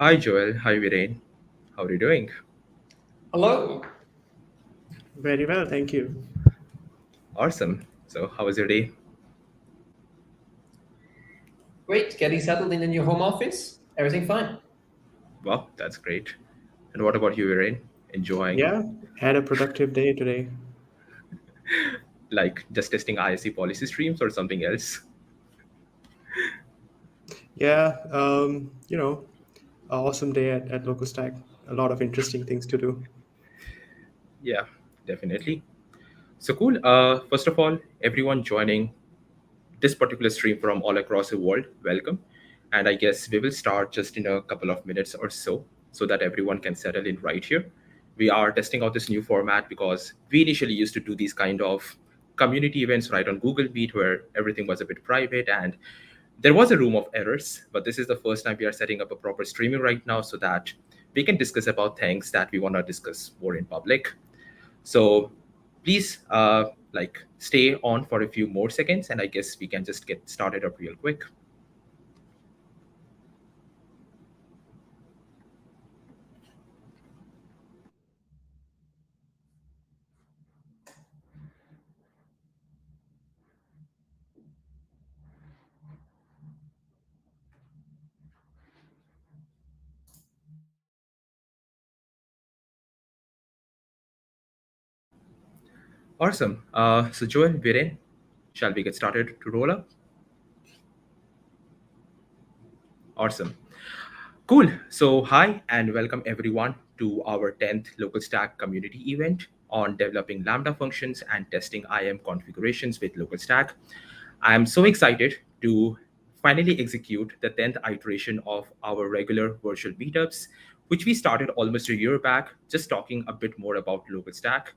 Hi Joel, hi Viren. How are you doing? Hello. Very well, thank you. Awesome. So, how was your day? Great. Getting settled in the new home office. Everything fine. Well, that's great. And what about you, Viren? Enjoying Yeah, had a productive day today. like just testing ISC policy streams or something else? Yeah, awesome day at LocalStack. A lot of interesting things to do. Yeah, definitely. So cool. First of all, everyone joining this particular stream from all across the world, welcome. And I guess we will start just in a couple of minutes or so that everyone can settle in right here. We are testing out this new format because we initially used to do these kind of community events right on Google Meet where everything was a bit private and there was a room of errors. But this is the first time we are setting up a proper streaming right now so that we can discuss about things that we want to discuss more in public. So please stay on for a few more seconds and I guess we can just get started up real quick. Awesome. So Joel, we're in. Shall we get started to roll up? Awesome. Cool. So hi and welcome everyone to our 10th LocalStack community event on developing Lambda functions and testing IAM configurations with LocalStack. I'm so excited to finally execute the 10th iteration of our regular virtual meetups, which we started almost a year back, just talking a bit more about LocalStack.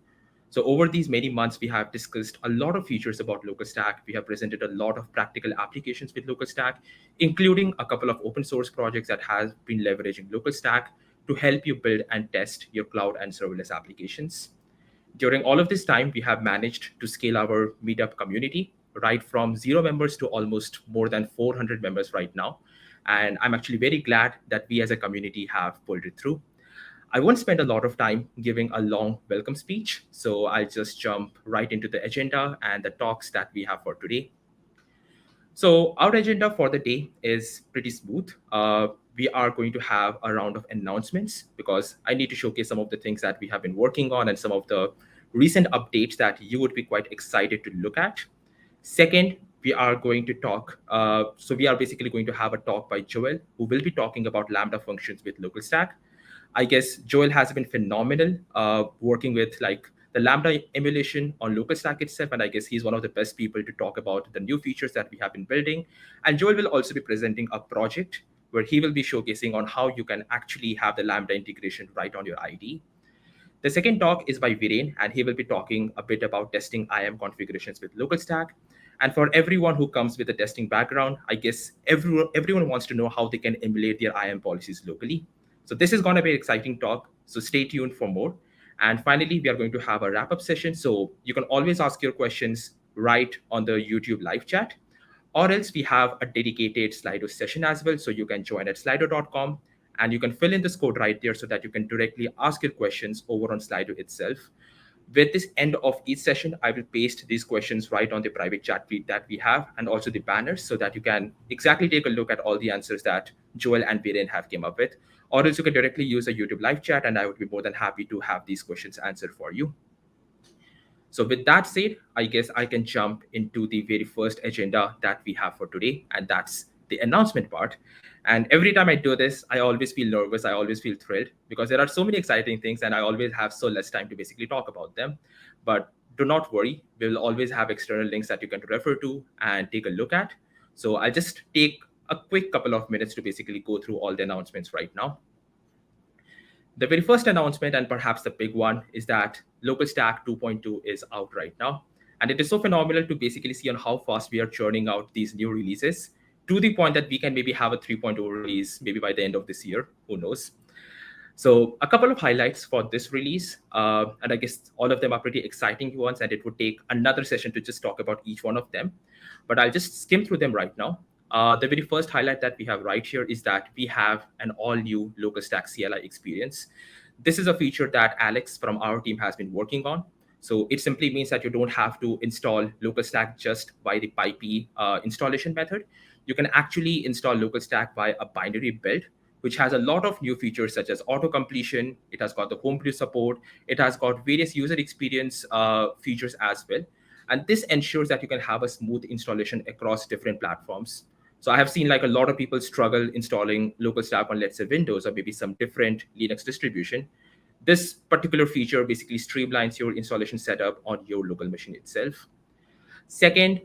So over these many months, we have discussed a lot of features about LocalStack. We have presented a lot of practical applications with LocalStack, including a couple of open source projects that have been leveraging LocalStack to help you build and test your cloud and serverless applications. During all of this time, we have managed to scale our meetup community right from 0 members to almost more than 400 members right now. And I'm actually very glad that we as a community have pulled it through. I won't spend a lot of time giving a long welcome speech, so I'll just jump right into the agenda and the talks that we have for today. So our agenda for the day is pretty smooth. We are going to have a round of announcements because I need to showcase some of the things that we have been working on and some of the recent updates that you would be quite excited to look at. Second, we are going to talk. So we are basically going to have a talk by Joel, who will be talking about Lambda functions with LocalStack. I guess Joel has been phenomenal working with like the Lambda emulation on LocalStack itself, and I guess he's one of the best people to talk about the new features that we have been building. And Joel will also be presenting a project where he will be showcasing on how you can actually have the Lambda integration right on your IDE. The second talk is by Viren, and he will be talking a bit about testing IAM configurations with LocalStack. And for everyone who comes with a testing background, I guess everyone wants to know how they can emulate their IAM policies locally. So this is going to be an exciting talk. So stay tuned for more. And finally, we are going to have a wrap-up session. So you can always ask your questions right on the YouTube live chat. Or else we have a dedicated Slido session as well. So you can join at slido.com and you can fill in this code right there so that you can directly ask your questions over on Slido itself. With this end of each session, I will paste these questions right on the private chat feed that we have and also the banners so that you can exactly take a look at all the answers that Joel and Viren have came up with. Or else you can directly use a YouTube live chat and I would be more than happy to have these questions answered for you. So with that said, I guess I can jump into the very first agenda that we have for today, and that's the announcement part. And every time I do this, I always feel nervous. I always feel thrilled because there are so many exciting things, and I always have so less time to basically talk about them. But do not worry, we will always have external links that you can refer to and take a look at. So I'll just take a quick couple of minutes to basically go through all the announcements right now. The very first announcement, and perhaps the big one, is that LocalStack 2.2 is out right now. And it is so phenomenal to basically see on how fast we are churning out these new releases to the point that we can maybe have a 3.0 release maybe by the end of this year. Who knows? So a couple of highlights for this release, and I guess all of them are pretty exciting ones, and it would take another session to just talk about each one of them. But I'll just skim through them right now. The very first highlight that we have right here is that we have an all-new LocalStack CLI experience. This is a feature that Alex from our team has been working on. So it simply means that you don't have to install LocalStack just by the pipey installation method. You can actually install LocalStack by a binary build, which has a lot of new features such as auto completion. It has got the homebrew support. It has got various user experience features as well. And this ensures that you can have a smooth installation across different platforms. So I have seen like a lot of people struggle installing LocalStack on, let's say, Windows or maybe some different Linux distribution. This particular feature basically streamlines your installation setup on your local machine itself. Second,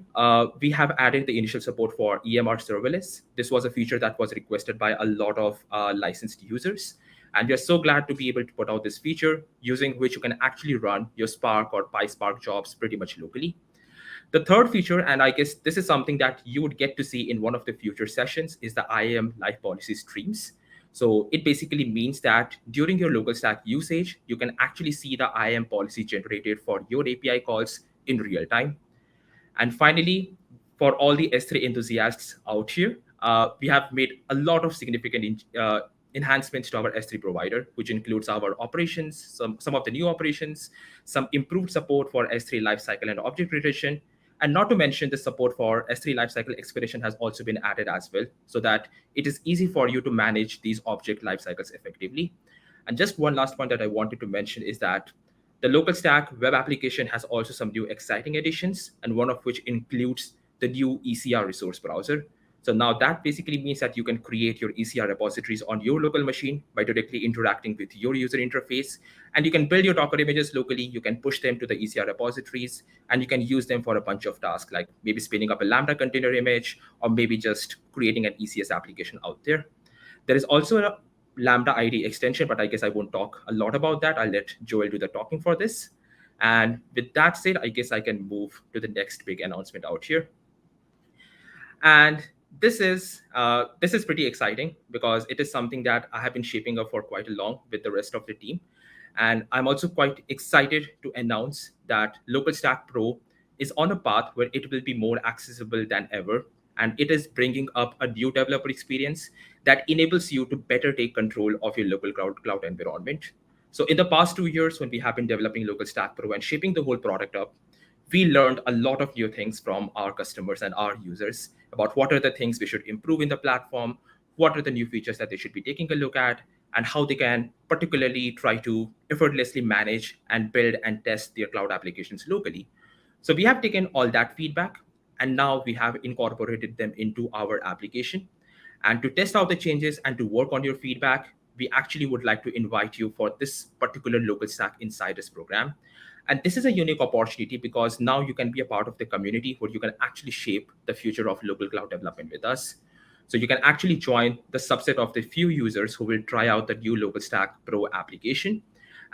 we have added the initial support for EMR serverless. This was a feature that was requested by a lot of licensed users. And we're so glad to be able to put out this feature using which you can actually run your Spark or PySpark jobs pretty much locally. The third feature, and I guess this is something that you would get to see in one of the future sessions, is the IAM live policy streams. So it basically means that during your LocalStack usage, you can actually see the IAM policy generated for your API calls in real time. And finally, for all the S3 enthusiasts out here, we have made a lot of significant enhancements to our S3 provider, which includes our operations, some of the new operations, some improved support for S3 lifecycle and object retention, and not to mention the support for S3 lifecycle expiration has also been added as well, so that it is easy for you to manage these object lifecycles effectively. And just one last point that I wanted to mention is that the LocalStack web application has also some new exciting additions, and one of which includes the new ECR resource browser. So now that basically means that you can create your ECR repositories on your local machine by directly interacting with your user interface. And you can build your Docker images locally, you can push them to the ECR repositories, and you can use them for a bunch of tasks, like maybe spinning up a Lambda container image, or maybe just creating an ECS application out there. There is also a Lambda ID extension, but I guess I won't talk a lot about that. I'll let Joel do the talking for this. And with that said, I guess I can move to the next big announcement out here. And this is pretty exciting because it is something that I have been shaping up for quite a long with the rest of the team. And I'm also quite excited to announce that LocalStack Pro is on a path where it will be more accessible than ever. And it is bringing up a new developer experience that enables you to better take control of your local cloud environment. So in the past 2 years, when we have been developing LocalStack Pro and shaping the whole product up, we learned a lot of new things from our customers and our users about what are the things we should improve in the platform, what are the new features that they should be taking a look at, and how they can particularly try to effortlessly manage and build and test their cloud applications locally. So we have taken all that feedback, and now we have incorporated them into our application. And to test out the changes and to work on your feedback, we actually would like to invite you for this particular LocalStack Insiders program. And this is a unique opportunity because now you can be a part of the community where you can actually shape the future of local cloud development with us. So you can actually join the subset of the few users who will try out the new LocalStack Pro application.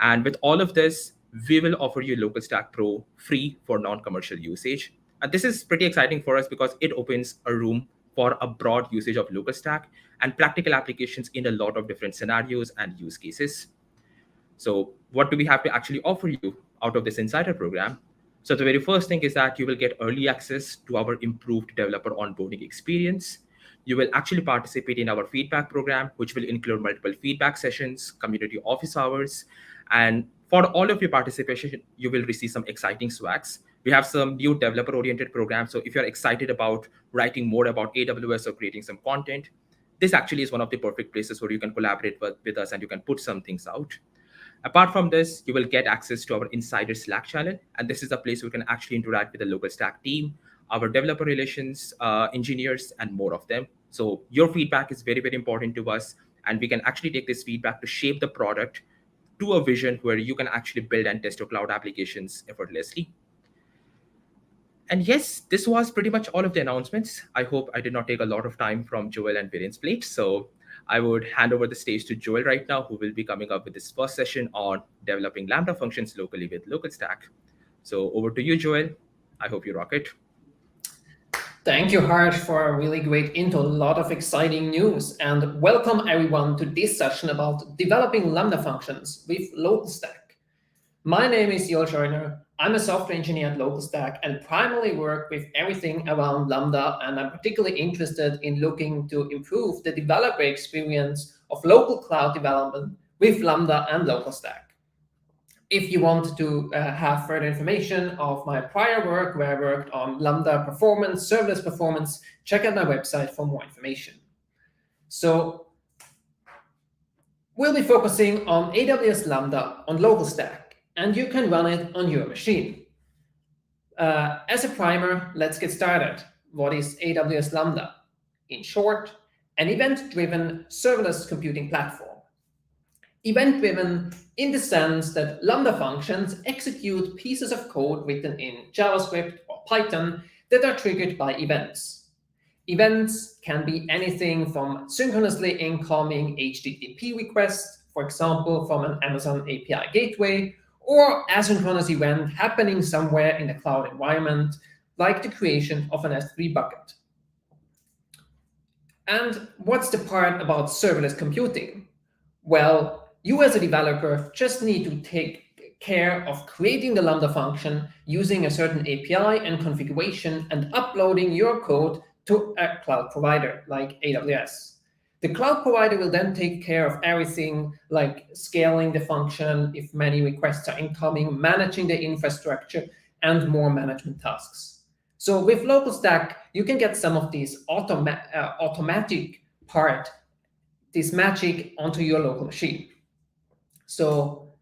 And with all of this, we will offer you LocalStack Pro free for non-commercial usage. And this is pretty exciting for us because it opens a room for a broad usage of LocalStack and practical applications in a lot of different scenarios and use cases. So what do we have to actually offer you out of this insider program? So the very first thing is that you will get early access to our improved developer onboarding experience. You will actually participate in our feedback program, which will include multiple feedback sessions, community office hours. And for all of your participation, you will receive some exciting swags. We have some new developer-oriented programs. So if you're excited about writing more about AWS or creating some content, this actually is one of the perfect places where you can collaborate with us and you can put some things out. Apart from this, you will get access to our insider Slack channel. And this is a place where you can actually interact with the LocalStack team, our developer relations engineers, and more of them. So your feedback is very, very important to us. And we can actually take this feedback to shape the product to a vision where you can actually build and test your cloud applications effortlessly. And yes, this was pretty much all of the announcements. I hope I did not take a lot of time from Joel and Viren's plate. So I would hand over the stage to Joel right now, who will be coming up with this first session on developing Lambda functions locally with LocalStack. So over to you, Joel. I hope you rock it. Thank you, Harsh, for a really great intro. A lot of exciting news. And welcome everyone to this session about developing Lambda functions with LocalStack. My name is Scheuner. I'm a software engineer at LocalStack and primarily work with everything around Lambda, and I'm particularly interested in looking to improve the developer experience of local cloud development with Lambda and LocalStack. If you want to have further information of my prior work where I worked on Lambda performance, serverless performance, check out my website for more information. So we'll be focusing on AWS Lambda on LocalStack, and you can run it on your machine. As a primer, let's get started. What is AWS Lambda? In short, an event-driven serverless computing platform. Event-driven in the sense that Lambda functions execute pieces of code written in JavaScript or Python that are triggered by events. Events can be anything from synchronously incoming HTTP requests, for example, from an Amazon API gateway, or asynchronous event happening somewhere in a cloud environment, like the creation of an S3 bucket. And what's the part about serverless computing? Well, you as a developer just need to take care of creating the Lambda function using a certain API and configuration and uploading your code to a cloud provider like AWS. The cloud provider will then take care of everything like scaling the function if many requests are incoming, managing the infrastructure, and more management tasks. So with LocalStack, you can get some of these automatic part, this magic onto your local machine. So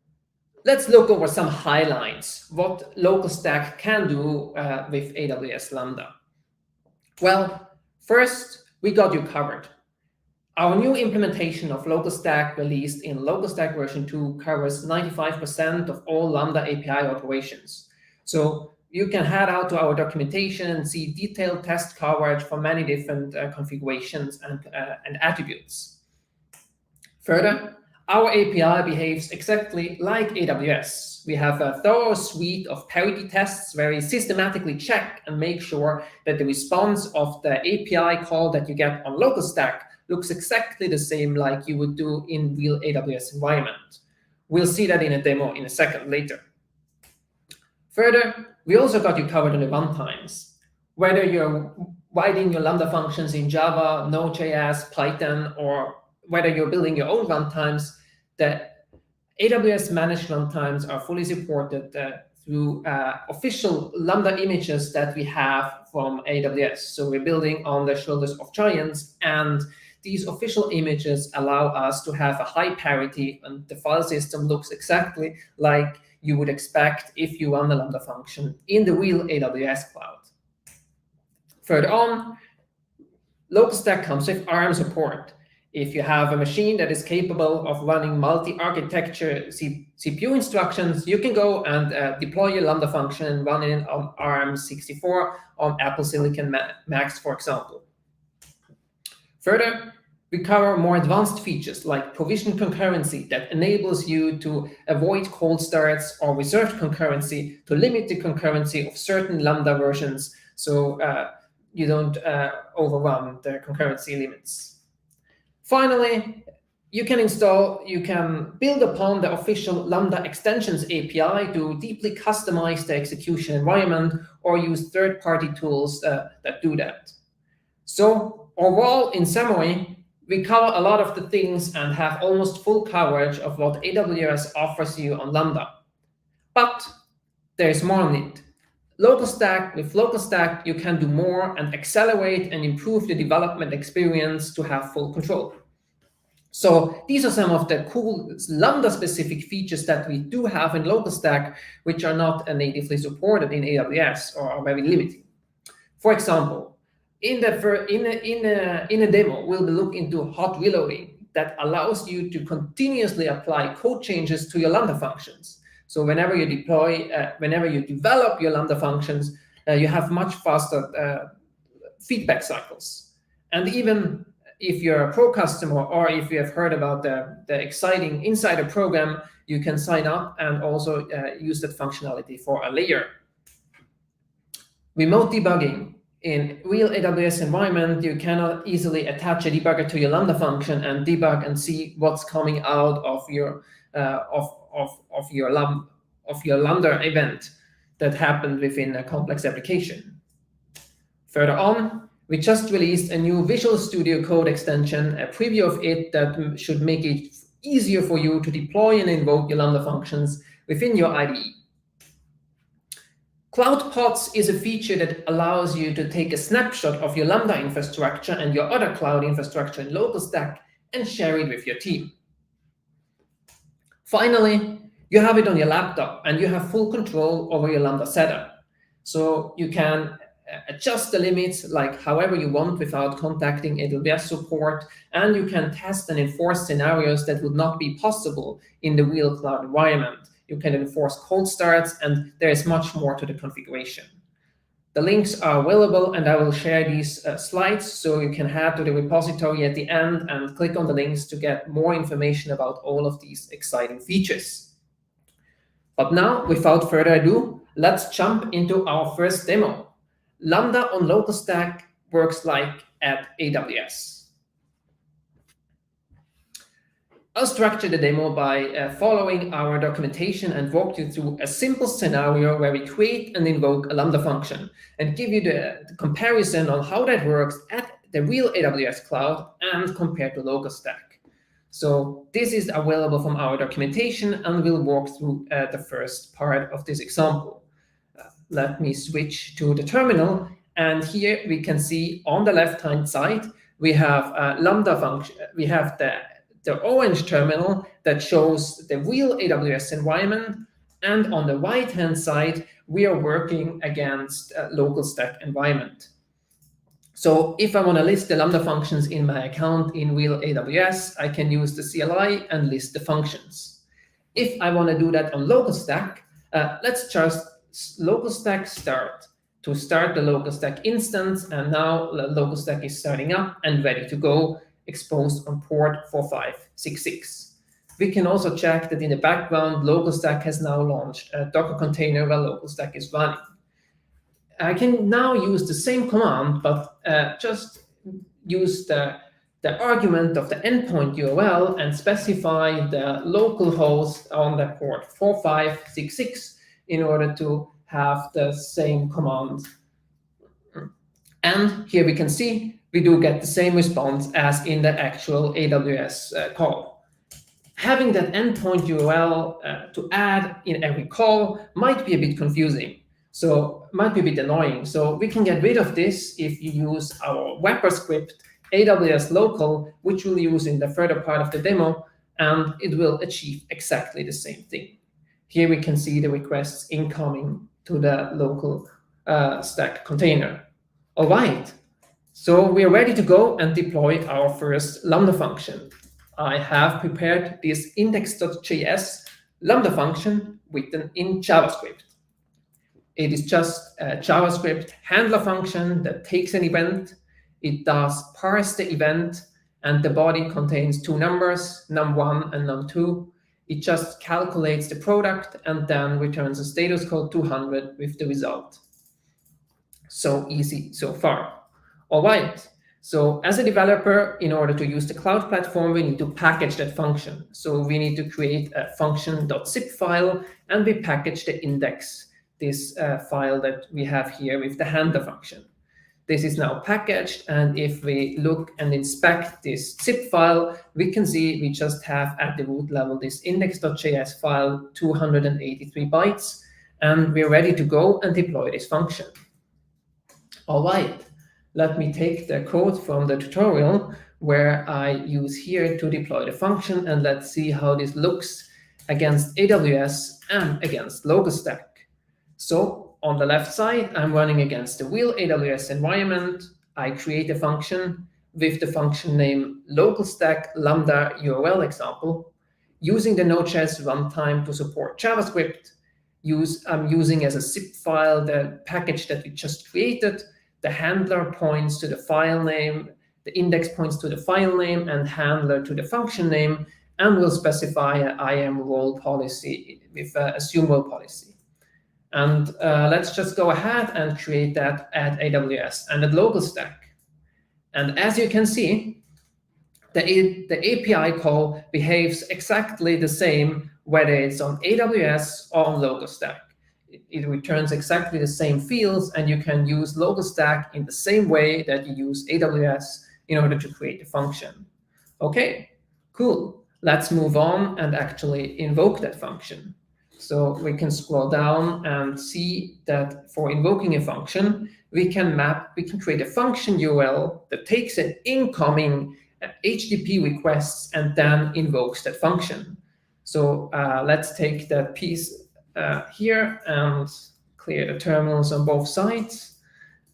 let's look over some highlights, what LocalStack can do with AWS Lambda. Well, first, we got you covered. Our new implementation of LocalStack released in LocalStack version 2 covers 95% of all Lambda API operations. So you can head out to our documentation and see detailed test coverage for many different configurations and attributes. Further, our API behaves exactly like AWS. We have a thorough suite of parity tests where we systematically check and make sure that the response of the API call that you get on LocalStack looks exactly the same like you would do in real AWS environment. We'll see that in a demo in a second later. Further, we also got you covered on the runtimes. Whether you're writing your Lambda functions in Java, Node.js, Python, or whether you're building your own runtimes, the AWS managed runtimes are fully supported through official Lambda images that we have from AWS. So we're building on the shoulders of giants, and these official images allow us to have a high parity, and the file system looks exactly like you would expect if you run the Lambda function in the real AWS cloud. Further on, LocalStack comes with ARM support. If you have a machine that is capable of running multi-architecture CPU instructions, you can go and deploy your Lambda function and run it on ARM64 on Apple Silicon Macs, for example. Further, we cover more advanced features like provision concurrency that enables you to avoid cold starts, or reserved concurrency to limit the concurrency of certain Lambda versions so you don't overrun the concurrency limits. Finally, you can build upon the official Lambda extensions API to deeply customize the execution environment or use third-party tools that do that. So overall, in summary, we cover a lot of the things and have almost full coverage of what AWS offers you on Lambda. But there's more on it. With LocalStack, you can do more and accelerate and improve the development experience to have full control. So these are some of the cool Lambda-specific features that we do have in LocalStack, which are not natively supported in AWS or are very limited. For example, in a demo, we'll look into hot reloading that allows you to continuously apply code changes to your Lambda functions. So whenever you develop your Lambda functions, you have much faster feedback cycles. And even if you're a pro customer, or if you have heard about the exciting insider program, you can sign up and also use that functionality for a layer. Remote debugging. In real AWS environment, you cannot easily attach a debugger to your Lambda function and debug and see what's coming out of your of your Lambda event that happened within a complex application. Further on, we just released a new Visual Studio Code extension, a preview of it that should make it easier for you to deploy and invoke your Lambda functions within your IDE. Cloud Pods is a feature that allows you to take a snapshot of your Lambda infrastructure and your other cloud infrastructure in LocalStack and share it with your team. Finally, you have it on your laptop and you have full control over your Lambda setup. So you can adjust the limits like however you want without contacting AWS support, and you can test and enforce scenarios that would not be possible in the real cloud environment. You can enforce cold starts, and there is much more to the configuration. The links are available, and I will share these slides so you can head to the repository at the end and click on the links to get more information about all of these exciting features. But now, without further ado, let's jump into our first demo. Lambda on LocalStack works like at AWS. I'll structure the demo by following our documentation and walk you through a simple scenario where we create and invoke a Lambda function and give you the comparison on how that works at the real AWS cloud and compared to LocalStack. So this is available from our documentation, and we'll walk through the first part of this example. Let me switch to the terminal, and here we can see on the left-hand side we have a Lambda function. We have the orange terminal that shows the real AWS environment, and on the right-hand side we are working against a LocalStack environment. So if I want to list the Lambda functions in my account in real AWS, I can use the CLI and list the functions. If I want to do that on LocalStack, let's just LocalStack start to start the LocalStack instance, and now LocalStack is starting up and ready to go, exposed on port 4566. We can also check that in the background, LocalStack has now launched a Docker container where LocalStack is running. I can now use the same command, but just use the argument of the endpoint URL and specify the local host on the port 4566 in order to have the same command. And here we can see we do get the same response as in the actual AWS call. Having that endpoint URL to add in every call might be a bit confusing, so might be a bit annoying. So we can get rid of this if you use our wrapper script, AWS local, which we'll use in the further part of the demo, and it will achieve exactly the same thing. Here we can see the requests incoming to the local stack container. All right, so we are ready to go and deploy our first Lambda function. I have prepared this index.js Lambda function written in JavaScript. It is just a JavaScript handler function that takes an event. It does parse the event, and the body contains two numbers, num1 and num2. It just calculates the product and then returns a status code 200 with the result. So easy so far. All right. So as a developer, in order to use the cloud platform, we need to package that function. So we need to create a function.zip file, and we package the index, this file that we have here with the handler function. This is now packaged, and if we look and inspect this zip file, we can see we just have at the root level this index.js file, 283 bytes, and we're ready to go and deploy this function. All right, let me take the code from the tutorial where I use here to deploy the function, and let's see how this looks against AWS and against LocalStack. So on the left side, I'm running against the real AWS environment. I create a function with the function name LocalStack Lambda URL example, using the Node.js runtime to support JavaScript. I'm using as a zip file the package that we just created. The handler points to the file name, the index points to the file name, and handler to the function name, and we'll specify an IAM role policy with assume role policy. And let's just go ahead and create that at AWS and at LocalStack. And as you can see, the API call behaves exactly the same whether it's on AWS or on LocalStack. It returns exactly the same fields, and you can use LocalStack in the same way that you use AWS in order to create a function. Okay, cool. Let's move on and actually invoke that function. So we can scroll down and see that for invoking a function, we can create a function URL that takes an incoming HTTP requests and then invokes that function. So let's take that piece here and clear the terminals on both sides.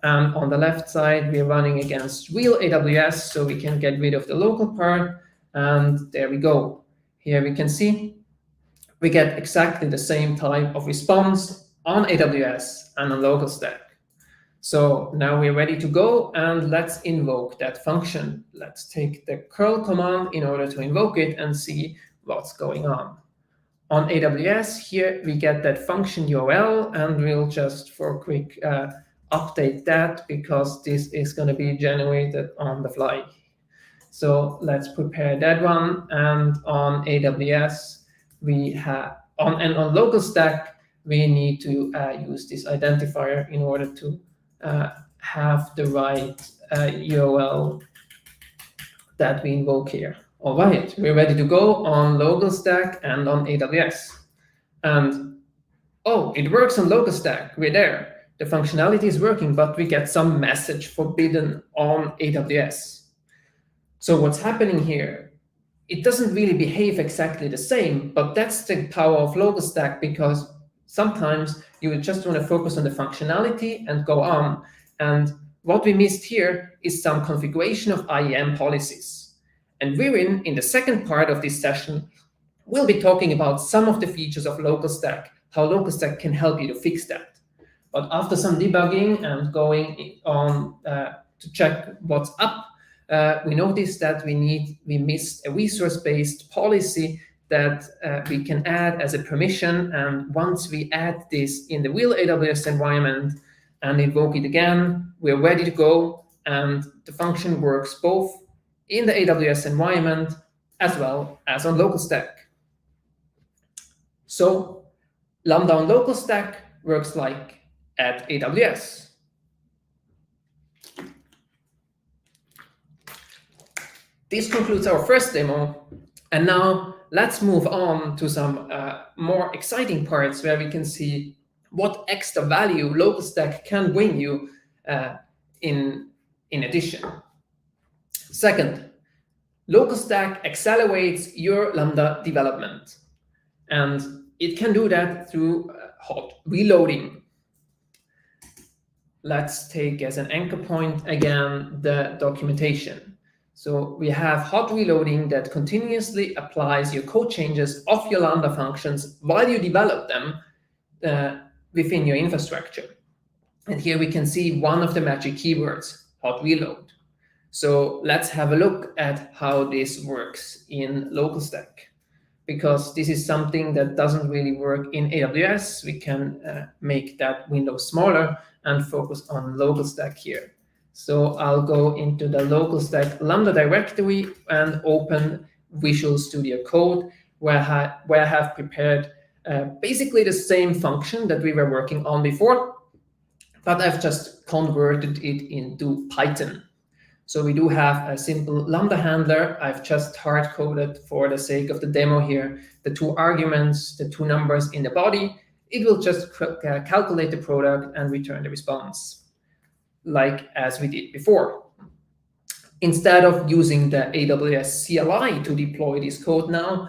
And on the left side, we're running against real AWS, so we can get rid of the local part. And there we go. Here we can see we get exactly the same type of response on AWS and on LocalStack. So now we're ready to go, and let's invoke that function. Let's take the curl command in order to invoke it and see what's going on. On AWS, here we get that function URL, and we'll just for a quick update that because this is going to be generated on the fly. So let's prepare that one. And on AWS, we have on LocalStack, we need to use this identifier in order to have the right URL that we invoke here. All right, we're ready to go on LocalStack and on AWS. And oh, it works on LocalStack. We're there. The functionality is working, but we get some message forbidden on AWS. So what's happening here? It doesn't really behave exactly the same, but that's the power of LocalStack, because sometimes you would just want to focus on the functionality and go on. And what we missed here is some configuration of IAM policies. And we're in the second part of this session, we'll be talking about some of the features of LocalStack, how LocalStack can help you to fix that. But after some debugging and going on to check what's up, we noticed that we missed a resource-based policy that we can add as a permission. And once we add this in the real AWS environment and invoke it again, we're ready to go. And the function works both in the AWS environment as well as on LocalStack. So Lambda on LocalStack works like at AWS. This concludes our first demo. And now let's move on to some more exciting parts where we can see what extra value LocalStack can bring you in addition. Second, LocalStack accelerates your Lambda development. And it can do that through hot reloading. Let's take as an anchor point again the documentation. So we have hot reloading that continuously applies your code changes of your Lambda functions while you develop them within your infrastructure. And here we can see one of the magic keywords, hot reload. So let's have a look at how this works in LocalStack, because this is something that doesn't really work in AWS. We can make that window smaller and focus on LocalStack here. So I'll go into the LocalStack Lambda directory and open Visual Studio Code, where I have prepared basically the same function that we were working on before, but I've just converted it into Python. So we do have a simple Lambda handler. I've just hard-coded for the sake of the demo here the two arguments, the two numbers in the body. It will just calculate the product and return the response, like as we did before. Instead of using the AWS CLI to deploy this code now,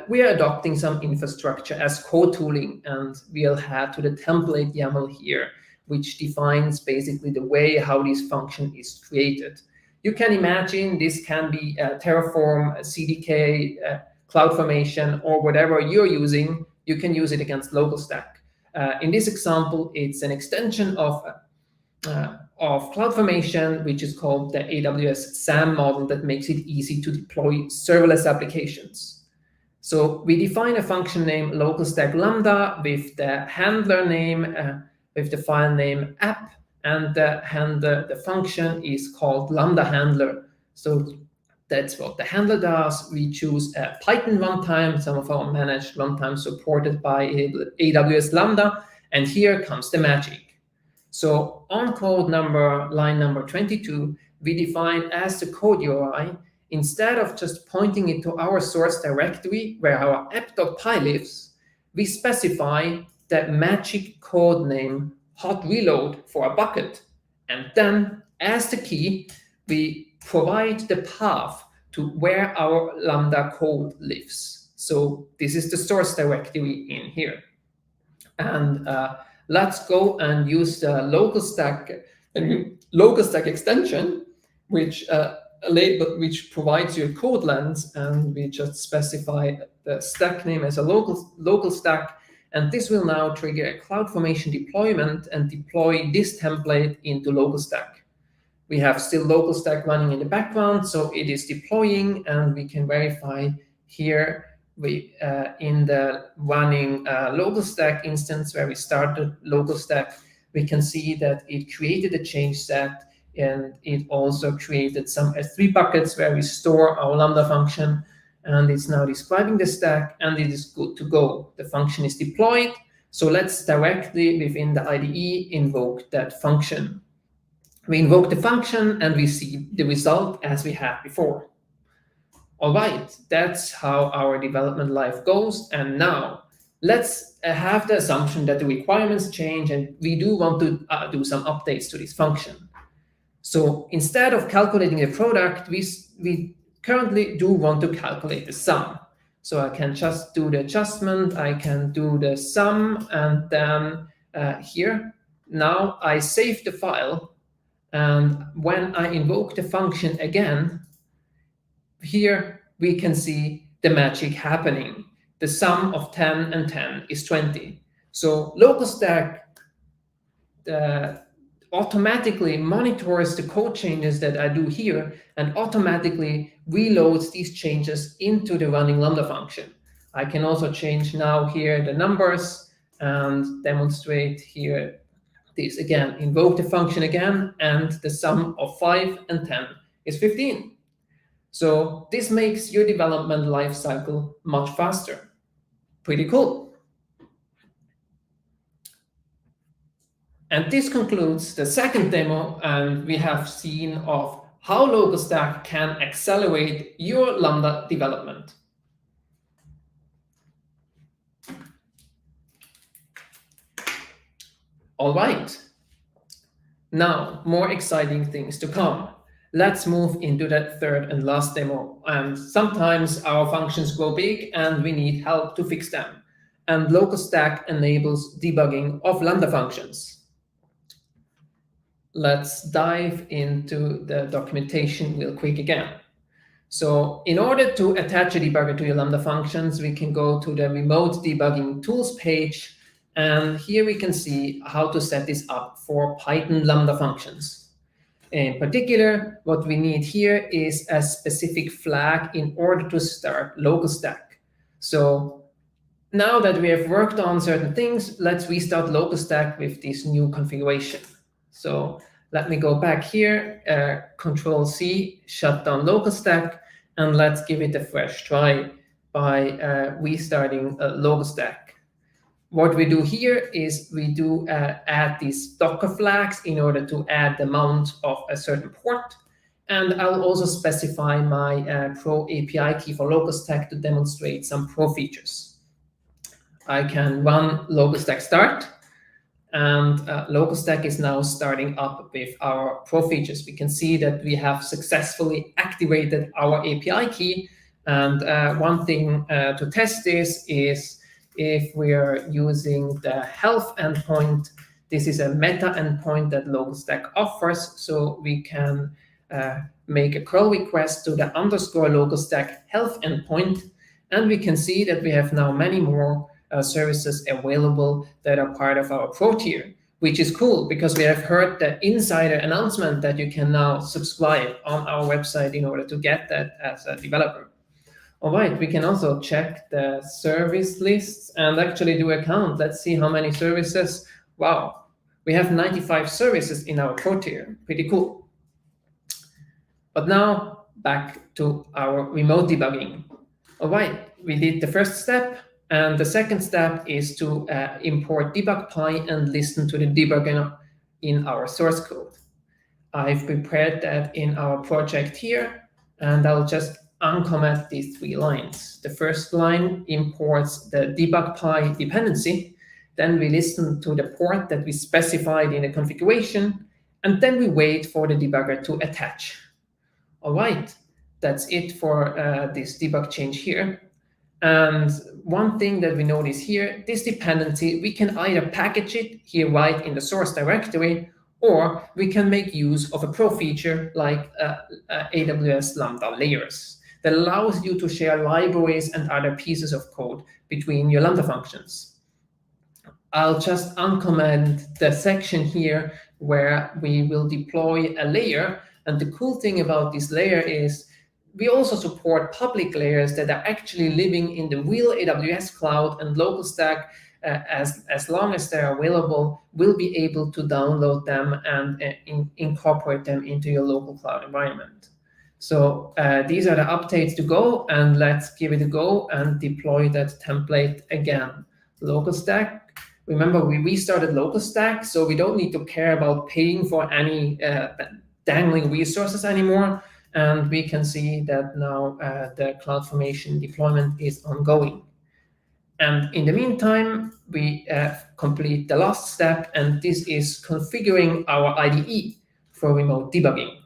we are adopting some infrastructure as code tooling, and we'll head to the template YAML here, which defines basically the way how this function is created. You can imagine this can be Terraform, CDK, CloudFormation, or whatever you're using. You can use it against LocalStack. In this example, it's an extension of CloudFormation, which is called the AWS SAM model that makes it easy to deploy serverless applications. So we define a function name LocalStack Lambda with the handler name, with the file name app, and the function is called Lambda handler. So That's what the handler does. We choose a Python runtime, some of our managed runtimes supported by AWS Lambda, and here comes the magic. So on code line number 22, we define as the code URI, instead of just pointing it to our source directory where our app.py lives, we specify the magic code name hot reload for a bucket. And then as the key, we provide the path to where our Lambda code lives. So this is the source directory in here. And let's go and use the LocalStack extension, which provides you a code lens, and we just specify the stack name as a LocalStack, and this will now trigger a CloudFormation deployment and deploy this template into LocalStack. We have still LocalStack running in the background, so it is deploying, and we can verify here in the running LocalStack instance where we started LocalStack, we can see that it created a change set, and it also created some S3 buckets where we store our Lambda function, and it's now describing the stack, and it is good to go. The function is deployed, so let's directly within the IDE invoke that function. We invoke the function, and we see the result as we had before. All right, that's how our development life goes, and now let's have the assumption that the requirements change, and we do want to do some updates to this function. So instead of calculating the product, we currently do want to calculate the sum. So I can just do the adjustment, I can do the sum, and then here, now I save the file, and when I invoke the function again, here we can see the magic happening. The sum of 10 and 10 is 20. So LocalStack automatically monitors the code changes that I do here and automatically reloads these changes into the running Lambda function. I can also change now here the numbers and demonstrate here this again. Invoke the function again, and the sum of 5 and 10 is 15. So this makes your development lifecycle much faster. Pretty cool. And this concludes the second demo, and we have seen of how LocalStack can accelerate your Lambda development. All right. Now, more exciting things to come. Let's move into that third and last demo. And sometimes our functions grow big and we need help to fix them. And LocalStack enables debugging of Lambda functions. Let's dive into the documentation real quick again. So in order to attach a debugger to your Lambda functions, we can go to the remote debugging tools page. And here we can see how to set this up for Python Lambda functions. In particular, what we need here is a specific flag in order to start LocalStack. So now that we have worked on certain things, let's restart LocalStack with this new configuration. So let me go back here, Control-C, shut down LocalStack, and let's give it a fresh try by restarting LocalStack. What we do here is we do add these Docker flags in order to add the mount of a certain port. And I'll also specify my Pro API key for LocalStack to demonstrate some Pro features. I can run LocalStack start, and LocalStack is now starting up with our Pro features. We can see that we have successfully activated our API key. And one thing to test this is if we are using the health endpoint. This is a meta endpoint that LocalStack offers, so we can make a curl request to the _LocalStack health endpoint, and we can see that we have now many more services available that are part of our Pro tier, which is cool because we have heard the insider announcement that you can now subscribe on our website in order to get that as a developer. All right, we can also check the service lists and actually do a count. Let's see how many services. Wow, we have 95 services in our Pro tier. Pretty cool. But now back to our remote debugging. All right, we did the first step, and the second step is to import debug.py and listen to the debugger in our source code. I've prepared that in our project here, and I'll just uncomment these 3 lines. The first line imports the debug.py dependency, then we listen to the port that we specified in the configuration, and then we wait for the debugger to attach. All right, that's it for this debug change here. And one thing that we notice here, this dependency, we can either package it here right in the source directory, or we can make use of a pro feature like AWS Lambda layers that allows you to share libraries and other pieces of code between your Lambda functions. I'll just uncomment the section here where we will deploy a layer. And the cool thing about this layer is we also support public layers that are actually living in the real AWS cloud, and LocalStack, as long as they're available, will be able to download them and incorporate them into your local cloud environment. So these are the updates to go, and let's give it a go and deploy that template again. LocalStack. Remember, we restarted LocalStack, so we don't need to care about paying for any dangling resources anymore. And we can see that now the CloudFormation deployment is ongoing. And in the meantime, we complete the last step, and this is configuring our IDE for remote debugging.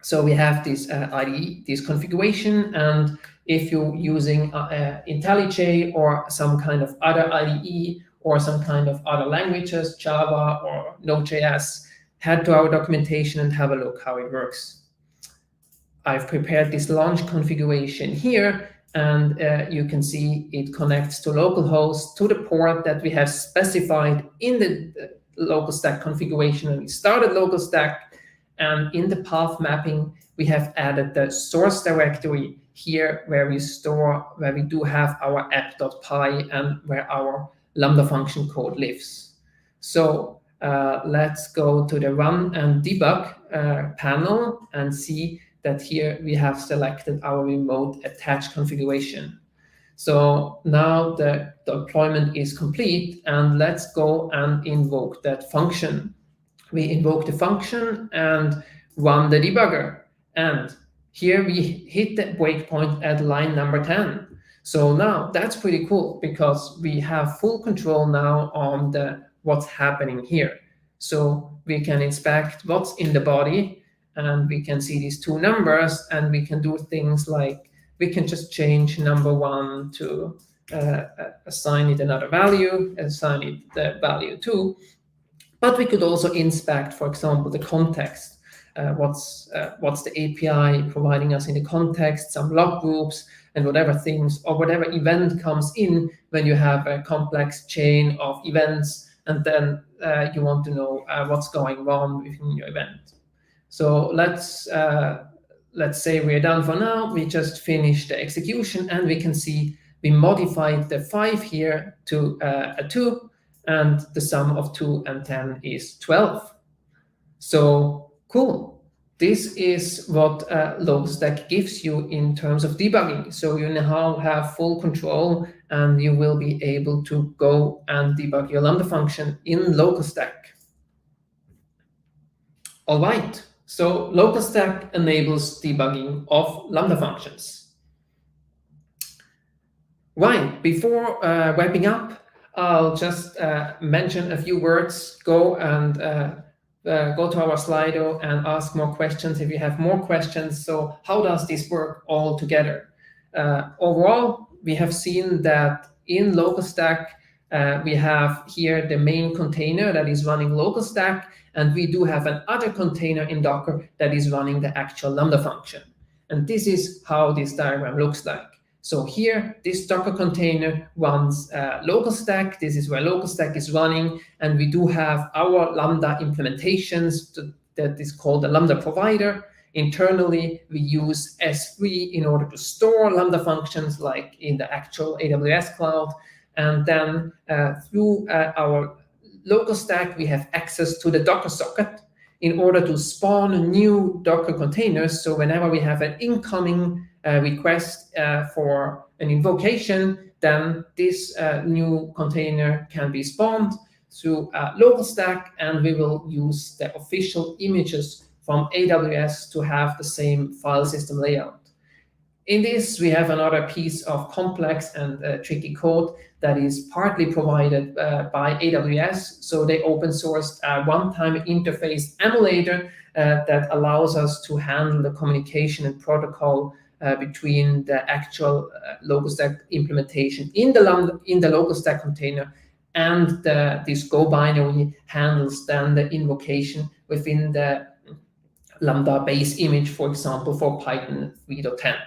So we have this IDE, this configuration, and if you're using IntelliJ or some kind of other IDE or some kind of other languages, Java or Node.js, head to our documentation and have a look how it works. I've prepared this launch configuration here, and you can see it connects to localhost, to the port that we have specified in the LocalStack configuration when we started LocalStack. And in the path mapping, we have added the source directory here where we do have our app.py and where our Lambda function code lives. So let's go to the run and debug panel and see that here we have selected our remote attached configuration. So now the deployment is complete, and let's go and invoke that function. We invoke the function and run the debugger. And here we hit the breakpoint at line number 10. So now that's pretty cool because we have full control now on what's happening here. So we can inspect what's in the body, and we can see these 2 numbers, and we can do things like we can just change number 1 to assign it another value, assign it the value 2. But we could also inspect, for example, the context. What's the API providing us in the context, some log groups, and whatever things or whatever event comes in when you have a complex chain of events, and then you want to know what's going on within your event. So let's say we're done for now. We just finished the execution, and we can see we modified the 5 here to a 2, and the sum of 2 and 10 is 12. So cool. This is what LocalStack gives you in terms of debugging. So you now have full control, and you will be able to go and debug your Lambda function in LocalStack. All right. So LocalStack enables debugging of Lambda functions. Right. Before wrapping up, I'll just mention a few words. Go to our Slido and ask more questions if you have more questions. So how does this work all together? Overall, we have seen that in LocalStack, we have here the main container that is running LocalStack, and we do have another container in Docker that is running the actual Lambda function. And this is how this diagram looks like. So here, this Docker container runs LocalStack. This is where LocalStack is running. And we do have our Lambda implementations that is called the Lambda provider. Internally, we use S3 in order to store Lambda functions like in the actual AWS cloud. And then through our LocalStack, we have access to the Docker socket. in order to spawn new Docker containers. So whenever we have an incoming request for an invocation, then this new container can be spawned through LocalStack, and we will use the official images from AWS to have the same file system layout. In this, we have another piece of complex and tricky code that is partly provided by AWS. So they open sourced a one-time interface emulator that allows us to handle the communication and protocol between the actual LocalStack implementation in the LocalStack container, and this Go binary handles then the invocation within the Lambda base image, for example, for Python 3.10.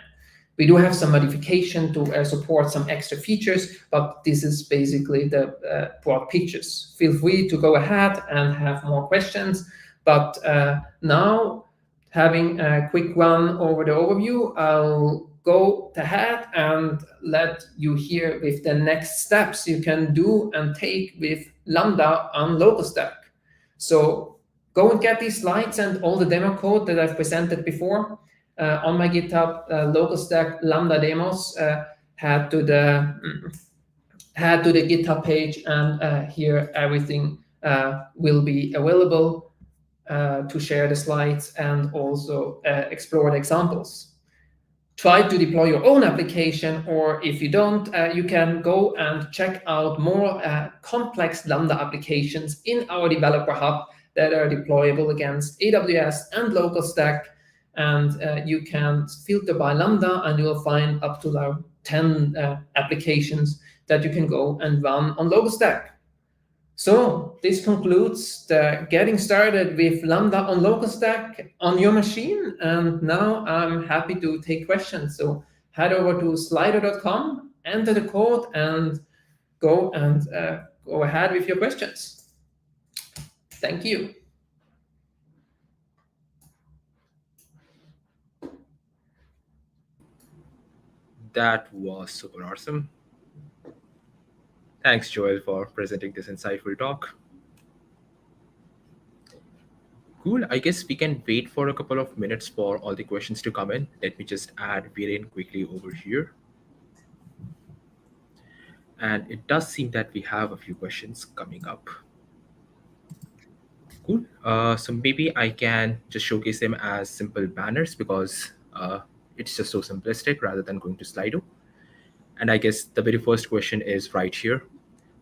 We do have some modification to support some extra features, but this is basically the broad pictures. Feel free to go ahead and have more questions. But now, having a quick run over the overview, I'll go ahead and let you hear with the next steps you can do and take with Lambda on LocalStack. So go and get these slides and all the demo code that I've presented before. On my GitHub, LocalStack Lambda demos, head to the GitHub page, and here everything will be available to share the slides and also explore the examples. Try to deploy your own application, or if you don't, you can go and check out more complex Lambda applications in our developer hub that are deployable against AWS and LocalStack. And you can filter by Lambda, and you will find up to 10 applications that you can go and run on LocalStack. So this concludes the getting started with Lambda on LocalStack on your machine. And now I'm happy to take questions. So head over to slido.com, enter the code, and go ahead with your questions. Thank you. That was super awesome. Thanks, Joel, for presenting this insightful talk. Cool. I guess we can wait for a couple of minutes for all the questions to come in. Let me just add Viren quickly over here. And it does seem that we have a few questions coming up. Cool. So maybe I can just showcase them as simple banners, because it's just so simplistic rather than going to Slido. And I guess the very first question is right here.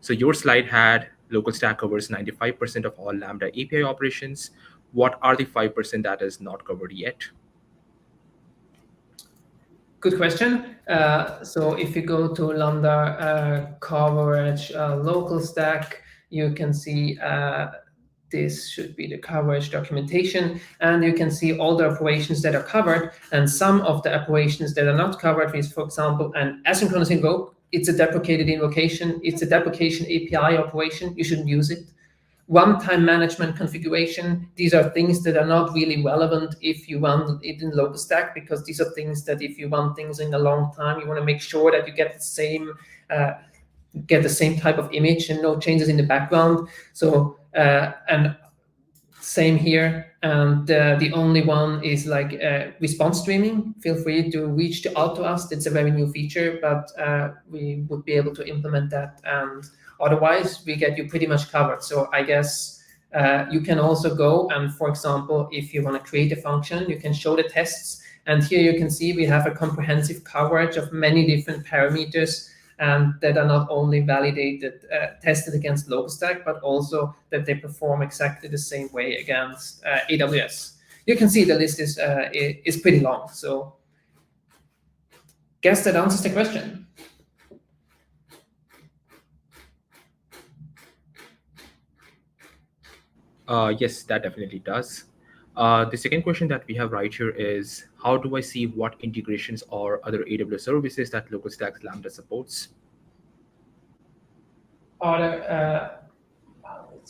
So your slide had LocalStack covers 95% of all Lambda API operations. What are the 5% that is not covered yet? Good question. So if you go to Lambda coverage LocalStack, you can see this should be the coverage documentation, and you can see all the operations that are covered, and some of the operations that are not covered is, for example, an asynchronous invoke. It's a deprecated invocation. It's a deprecation API operation. You shouldn't use it. One-time management configuration. These are things that are not really relevant if you run it in LocalStack, because these are things that if you run things in a long time, you want to make sure that you get the same type of image and no changes in the background. So and same here. And the only one is like response streaming. Feel free to reach out to us. It's a very new feature, but we would be able to implement that. And otherwise, we get you pretty much covered. So I guess you can also go and, for example, if you want to create a function, you can show the tests. And here you can see we have a comprehensive coverage of many different parameters, and that are not only validated, tested against LocalStack, but also that they perform exactly the same way against AWS. You can see the list is pretty long. So guess that answers the question. Yes, that definitely does. The second question that we have right here is, how do I see what integrations or other AWS services that LocalStack Lambda supports? Let's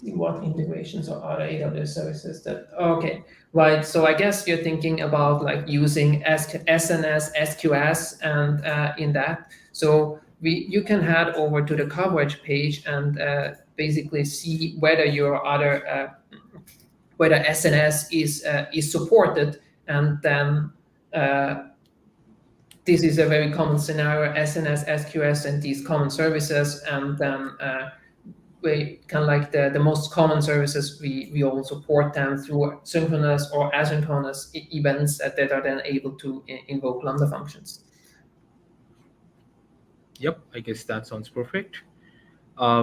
see what integrations or other AWS services that, okay, right. So I guess you're thinking about like using SNS, SQS, and in that. So you can head over to the coverage page and basically see whether your other whether SNS is supported, and then this is a very common scenario: SNS, SQS, and these common services, and then we kind of like the most common services, we all support them through synchronous or asynchronous events that are then able to invoke Lambda functions. Yep, I guess that sounds perfect.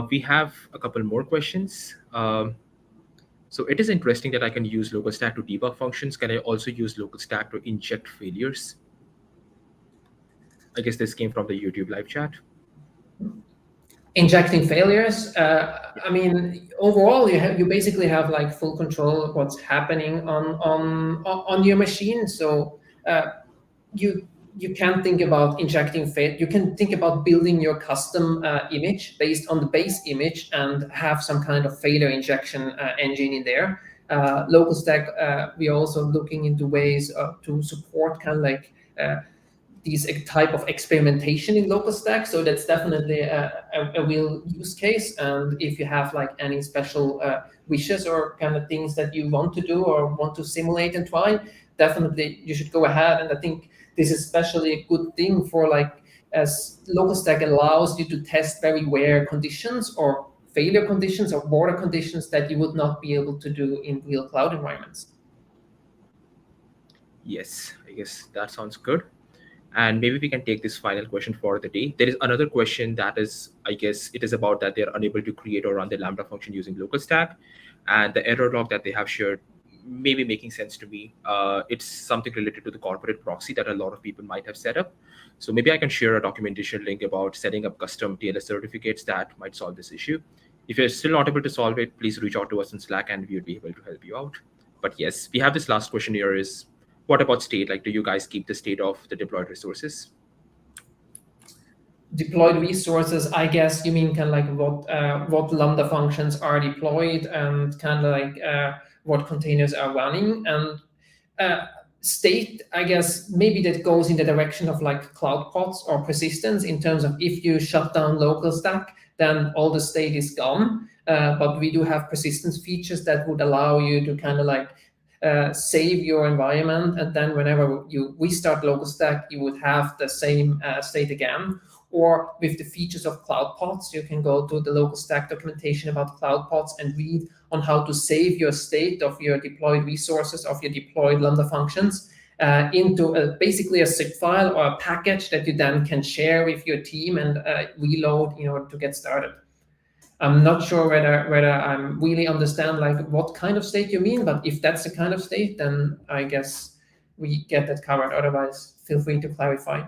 We have a couple more questions. So it is interesting that I can use LocalStack to debug functions. Can I also use LocalStack to inject failures? I guess this came from the YouTube live chat. Injecting failures. I mean, overall, you basically have like full control of what's happening on your machine. So you can think about injecting fail. You can think about building your custom image based on the base image and have some kind of failure injection engine in there. LocalStack, we are also looking into ways to support kind of like these type of experimentation in LocalStack. So that's definitely a real use case. And if you have like any special wishes or kind of things that you want to do or want to simulate and try, definitely you should go ahead. And I think this is especially a good thing for like, as LocalStack allows you to test very rare conditions or failure conditions or border conditions that you would not be able to do in real cloud environments. Yes, I guess that sounds good. And maybe we can take this final question for the day. There is another question that is, I guess, it is about that they're unable to create or run the Lambda function using LocalStack. And the error log that they have shared may be making sense to me. It's something related to the corporate proxy that a lot of people might have set up. So maybe I can share a documentation link about setting up custom TLS certificates that might solve this issue. If you're still not able to solve it, please reach out to us in Slack and we would be able to help you out. But yes, we have this last question here is, what about state? Like, do you guys keep the state of the deployed resources? Deployed resources, I guess you mean kind of like what Lambda functions are deployed and kind of like what containers are running. And state, I guess maybe that goes in the direction of like cloud pods or persistence, in terms of if you shut down LocalStack, then all the state is gone. But we do have persistence features that would allow you to kind of like save your environment, and then whenever you restart LocalStack, you would have the same state again. Or with the features of cloud pods, you can go to the LocalStack documentation about cloud pods and read on how to save your state of your deployed resources, of your deployed Lambda functions, into basically a zip file or a package that you then can share with your team and reload in order to get started. I'm not sure whether I really understand like what kind of state you mean, but if that's the kind of state, then I guess we get that covered. Otherwise, feel free to clarify.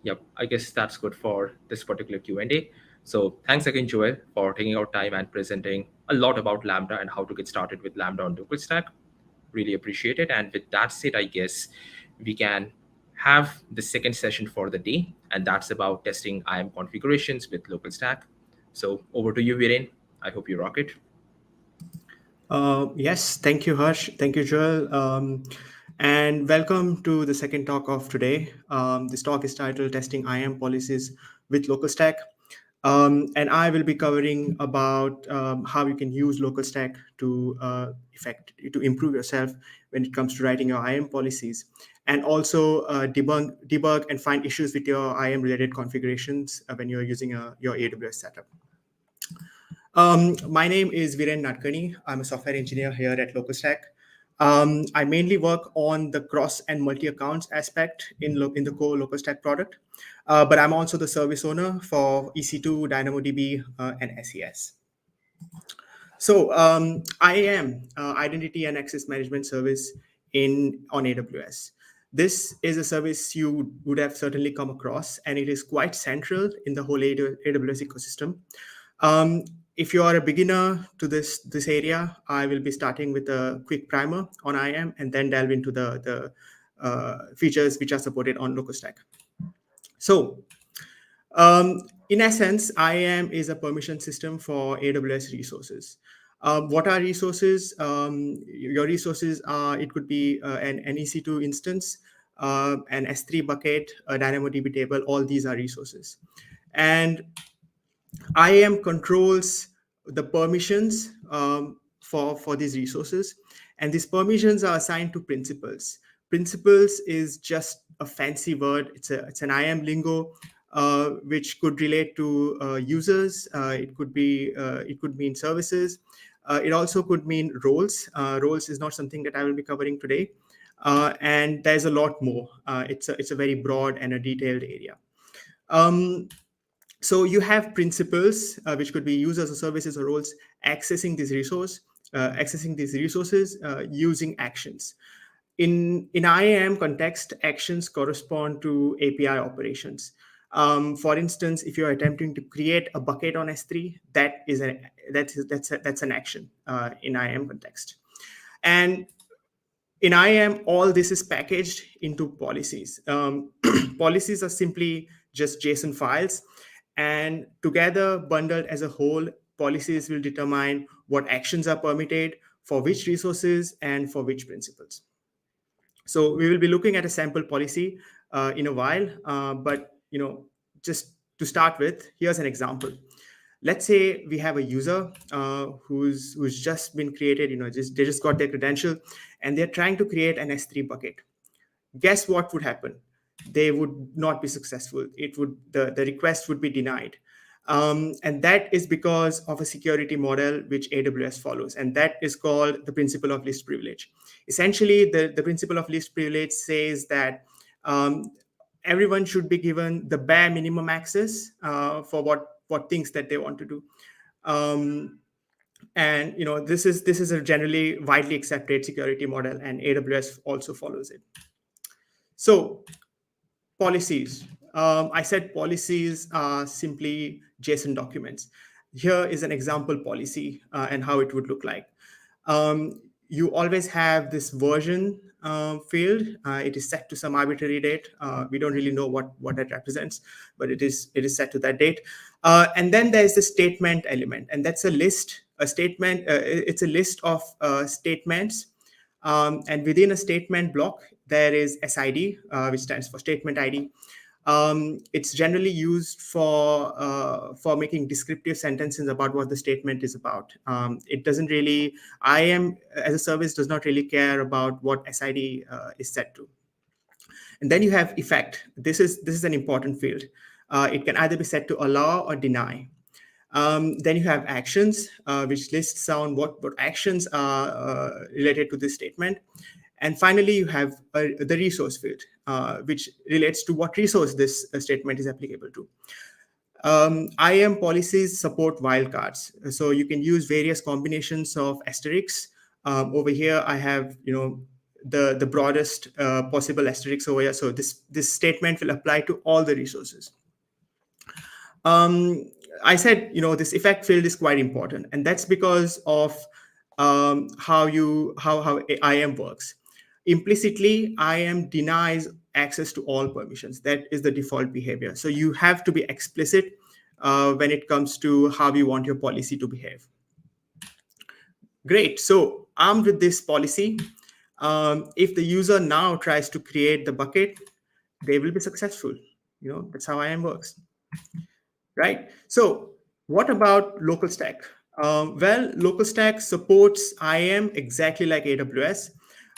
Yep, I guess that's good for this particular Q&A. So thanks again, Joel, for taking out time and presenting a lot about Lambda and how to get started with Lambda on LocalStack. Really appreciate it. And with that said, I guess we can have the second session for the day, and that's about testing IAM configurations with LocalStack. So over to you, Viren. I hope you rock it. Yes, thank you, Harsh. Thank you, Joel. And welcome to the second talk of today. This talk is titled Testing IAM Policies with LocalStack. And I will be covering about how you can use LocalStack to improve yourself when it comes to writing your IAM policies, and also debug and find issues with your IAM related configurations when you're using your AWS setup. My name is Viren Nadkarni. I'm a software engineer here at LocalStack. I mainly work on the cross and multi-accounts aspect in the core LocalStack product, but I'm also the service owner for EC2, DynamoDB, and SES. So IAM, Identity and Access Management Service on AWS. This is a service you would have certainly come across, and it is quite central in the whole AWS ecosystem. If you are a beginner to this area, I will be starting with a quick primer on IAM and then delve into the features which are supported on LocalStack. So in essence, IAM is a permission system for AWS resources. What are resources? Your resources are, it could be an EC2 instance, an S3 bucket, a DynamoDB table, all these are resources. And IAM controls the permissions for these resources. And these permissions are assigned to principals. Principals is just a fancy word. It's an IAM lingo, which could relate to users. It could mean services. It also could mean roles. Roles is not something that I will be covering today. And there's a lot more. It's a very broad and a detailed area. So you have principals, which could be users or services or roles, accessing these resources using actions. In IAM context, actions correspond to API operations. For instance, if you're attempting to create a bucket on S3, that's an action in IAM context. And in IAM, all this is packaged into policies. Policies are simply just JSON files, and together, bundled as a whole, policies will determine what actions are permitted for which resources and for which principals. So we will be looking at a sample policy in a while, but just to start with, here's an example. Let's say we have a user who's just been created. They just got their credential, and they're trying to create an S3 bucket. Guess what would happen? They would not be successful. The request would be denied. And that is because of a security model which AWS follows, and that is called the principle of least privilege. Essentially, the principle of least privilege says that everyone should be given the bare minimum access for what things that they want to do. And this is a generally widely accepted security model, and AWS also follows it. So policies. I said policies are simply JSON documents. Here is an example policy and how it would look like. You always have this version field. It is set to some arbitrary date. We don't really know what that represents, but it is set to that date. And then there's the statement element, and that's a list. A statement. It's a list of statements. And within a statement block, there is SID, which stands for statement ID. It's generally used for making descriptive sentences about what the statement is about. It doesn't really, IAM as a service does not really care about what SID is set to. And then you have effect. This is an important field. It can either be set to allow or deny. Then you have actions, which lists down what actions are related to this statement. And finally, you have the resource field, which relates to what resource this statement is applicable to. IAM policies support wildcards. So you can use various combinations of asterisks. Over here, I have the broadest possible asterisk over here. So this statement will apply to all the resources. I said, this effect field is quite important, and that's because of how IAM works. Implicitly, IAM denies access to all permissions. That is the default behavior. So you have to be explicit when it comes to how you want your policy to behave. Great. So armed with this policy, if the user now tries to create the bucket, they will be successful. That's how IAM works. Right. So what about LocalStack? Well, LocalStack supports IAM exactly like AWS.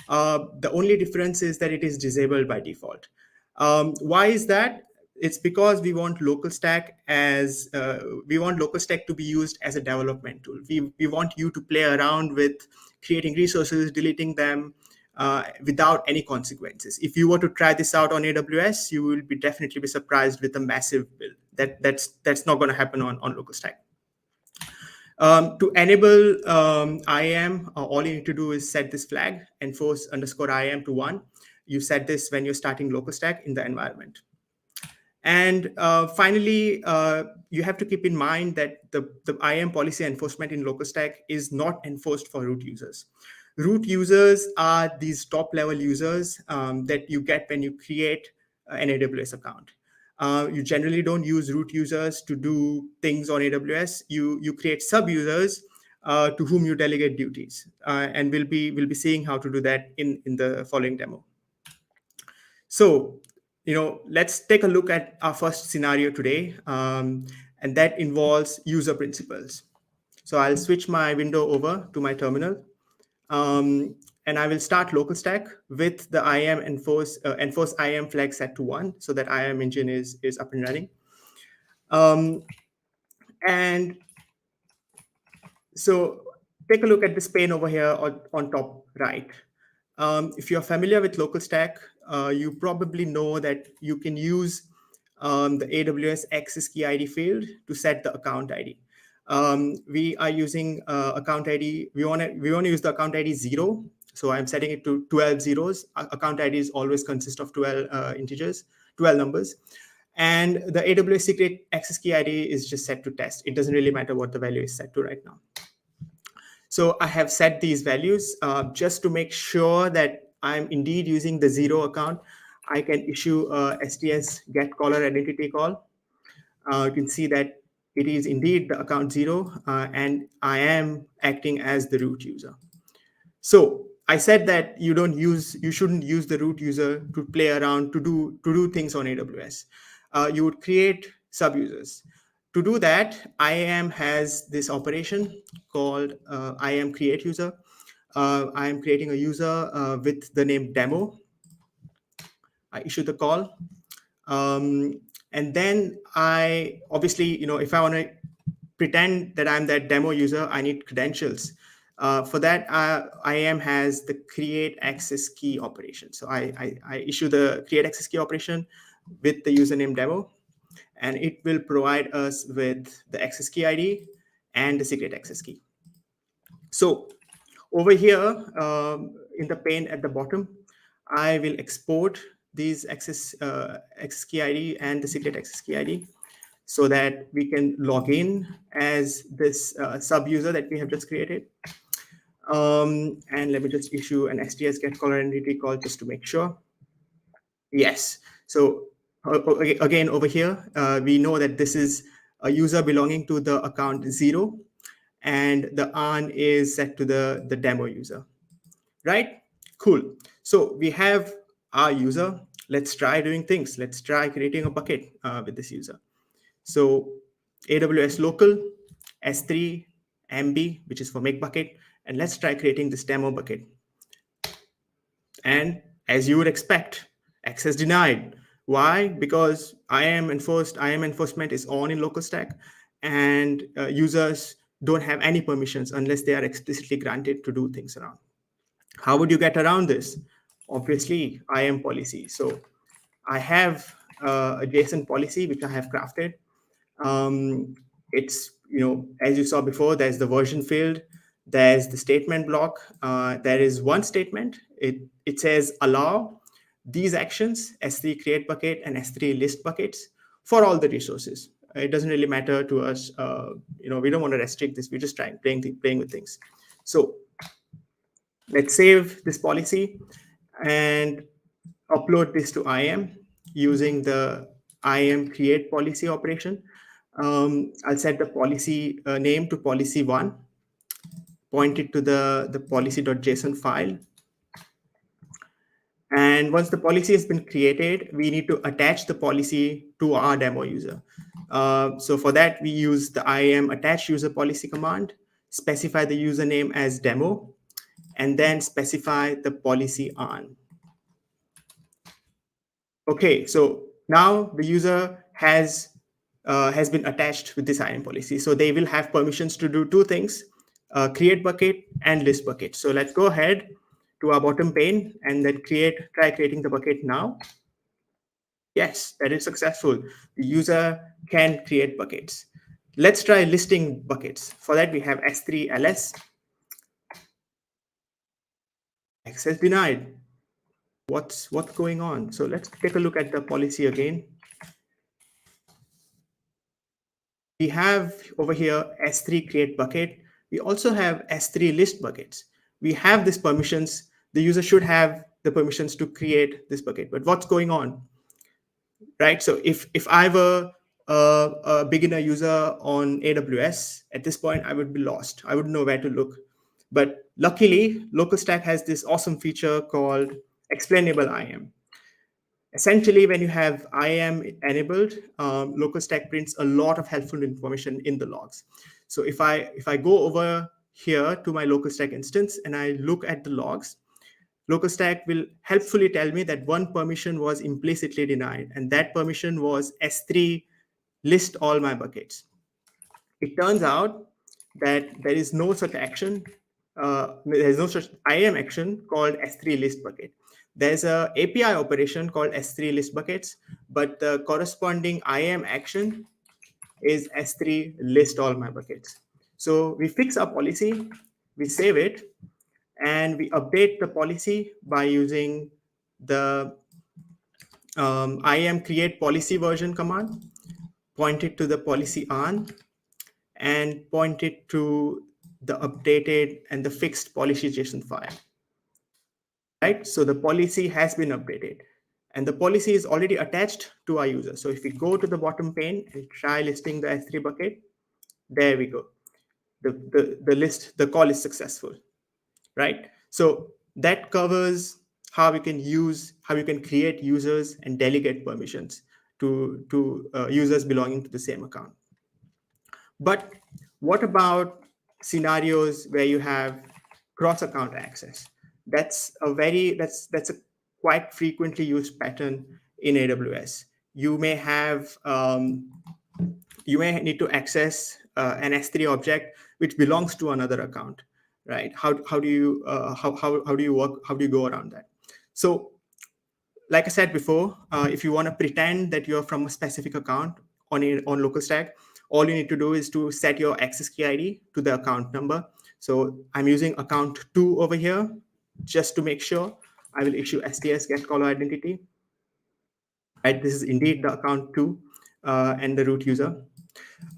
The only difference is that it is disabled by default. Why is that? It's because we want LocalStack to be used as a development tool. We want you to play around with creating resources, deleting them, without any consequences. If you were to try this out on AWS, you will definitely be surprised with a massive build. That's not going to happen on LocalStack. To enable IAM, all you need to do is set this flag, enforce_IAM to 1. You set this when you're starting LocalStack in the environment. And finally, you have to keep in mind that the IAM policy enforcement in LocalStack is not enforced for root users. Root users are these top-level users that you get when you create an AWS account. You generally don't use root users to do things on AWS. You create sub-users to whom you delegate duties, and we'll be seeing how to do that in the following demo. So, let's take a look at our first scenario today, and that involves user principals. So I'll switch my window over to my terminal. And I will start LocalStack with the IAM enforce IAM flag set to 1 so that IAM engine is up and running. And so take a look at this pane over here on top right. If you're familiar with LocalStack, you probably know that you can use the AWS access key ID field to set the account ID. We are using account ID. We want to use the account ID 0. So I'm setting it to 12 zeros. Account IDs always consist of 12 integers, 12 numbers. And the AWS secret access key ID is just set to test. It doesn't really matter what the value is set to right now. So I have set these values just to make sure that I'm indeed using the 0 account. I can issue a STS get caller identity call. You can see that it is indeed the account 0, and I am acting as the root user. So I said that you shouldn't use the root user to play around to do things on AWS. You would create sub-users. To do that, IAM has this operation called IAM create user. I am creating a user with the name demo. I issue the call. And then I obviously, if I want to pretend that I'm that demo user, I need credentials. For that, IAM has the create access key operation. So I issue the create access key operation with the username demo, and it will provide us with the access key ID and the secret access key. So over here in the pane at the bottom, I will export these access key ID and the secret access key ID so that we can log in as this sub-user that we have just created. And let me just issue an STS get caller identity call just to make sure. Yes. So again, over here, we know that this is a user belonging to the account 0, and the on is set to the demo user, right? Cool. So we have our user. Let's try doing things. Let's try creating a bucket with this user. So AWS local S3 MB, which is for make bucket, and let's try creating this demo bucket. And as you would expect, access denied. Why? Because IAM enforcement is on in LocalStack, and users don't have any permissions unless they are explicitly granted to do things around. How would you get around this? Obviously, IAM policy. So I have a JSON policy which I have crafted. It's, as you saw before, there's the version field, there's the statement block. There is one statement. It says allow these actions, S3 create bucket and S3 list buckets for all the resources. It doesn't really matter to us. We don't want to restrict this. We're just playing with things. So let's save this policy and upload this to IAM using the IAM create policy operation. I'll set the policy name to policy1, point it to the policy.json file. And once the policy has been created, we need to attach the policy to our demo user. So for that, we use the IAM attach user policy command, specify the username as demo, and then specify the policy on. Okay, so now the user has been attached with this IAM policy. So they will have permissions to do two things, create bucket and list bucket. So let's go ahead to our bottom pane and then try creating the bucket now. Yes, that is successful. The user can create buckets. Let's try listing buckets. For that, we have S3 ls. Access denied. What's going on? So let's take a look at the policy again. We have over here S3 create bucket. We also have S3 list buckets. We have these permissions. The user should have the permissions to create this bucket. But what's going on? Right? So if I were a beginner user on AWS, at this point, I would be lost. I wouldn't know where to look. But luckily, LocalStack has this awesome feature called explainable IAM. Essentially, when you have IAM enabled, LocalStack prints a lot of helpful information in the logs. So if I go over here to my LocalStack instance and I look at the logs, LocalStack will helpfully tell me that one permission was implicitly denied, and that permission was S3 list all my buckets. It turns out that there is no such action. There is no such IAM action called S3 list bucket. There's a API operation called S3 list buckets, but the corresponding IAM action is S3 list all my buckets. So we fix our policy, we save it, and we update the policy by using the IAM create policy version command, point it to the policy on, and point it to the updated and the fixed policy JSON file. Right? So the policy has been updated and the policy is already attached to our user. So if we go to the bottom pane and try listing the S3 bucket, there we go. The call is successful, right? So that covers how you can create users and delegate permissions to users belonging to the same account. But what about scenarios where you have cross-account access? That's a quite frequently used pattern in AWS. You may need to access an S3 object which belongs to another account, right? How do you go around that? So, like I said before, if you want to pretend that you're from a specific account on LocalStack, all you need to do is to set your access key ID to the account number. So I'm using account 2 over here just to make sure. I will issue STS get caller identity. Right, this is indeed the account 2 and the root user.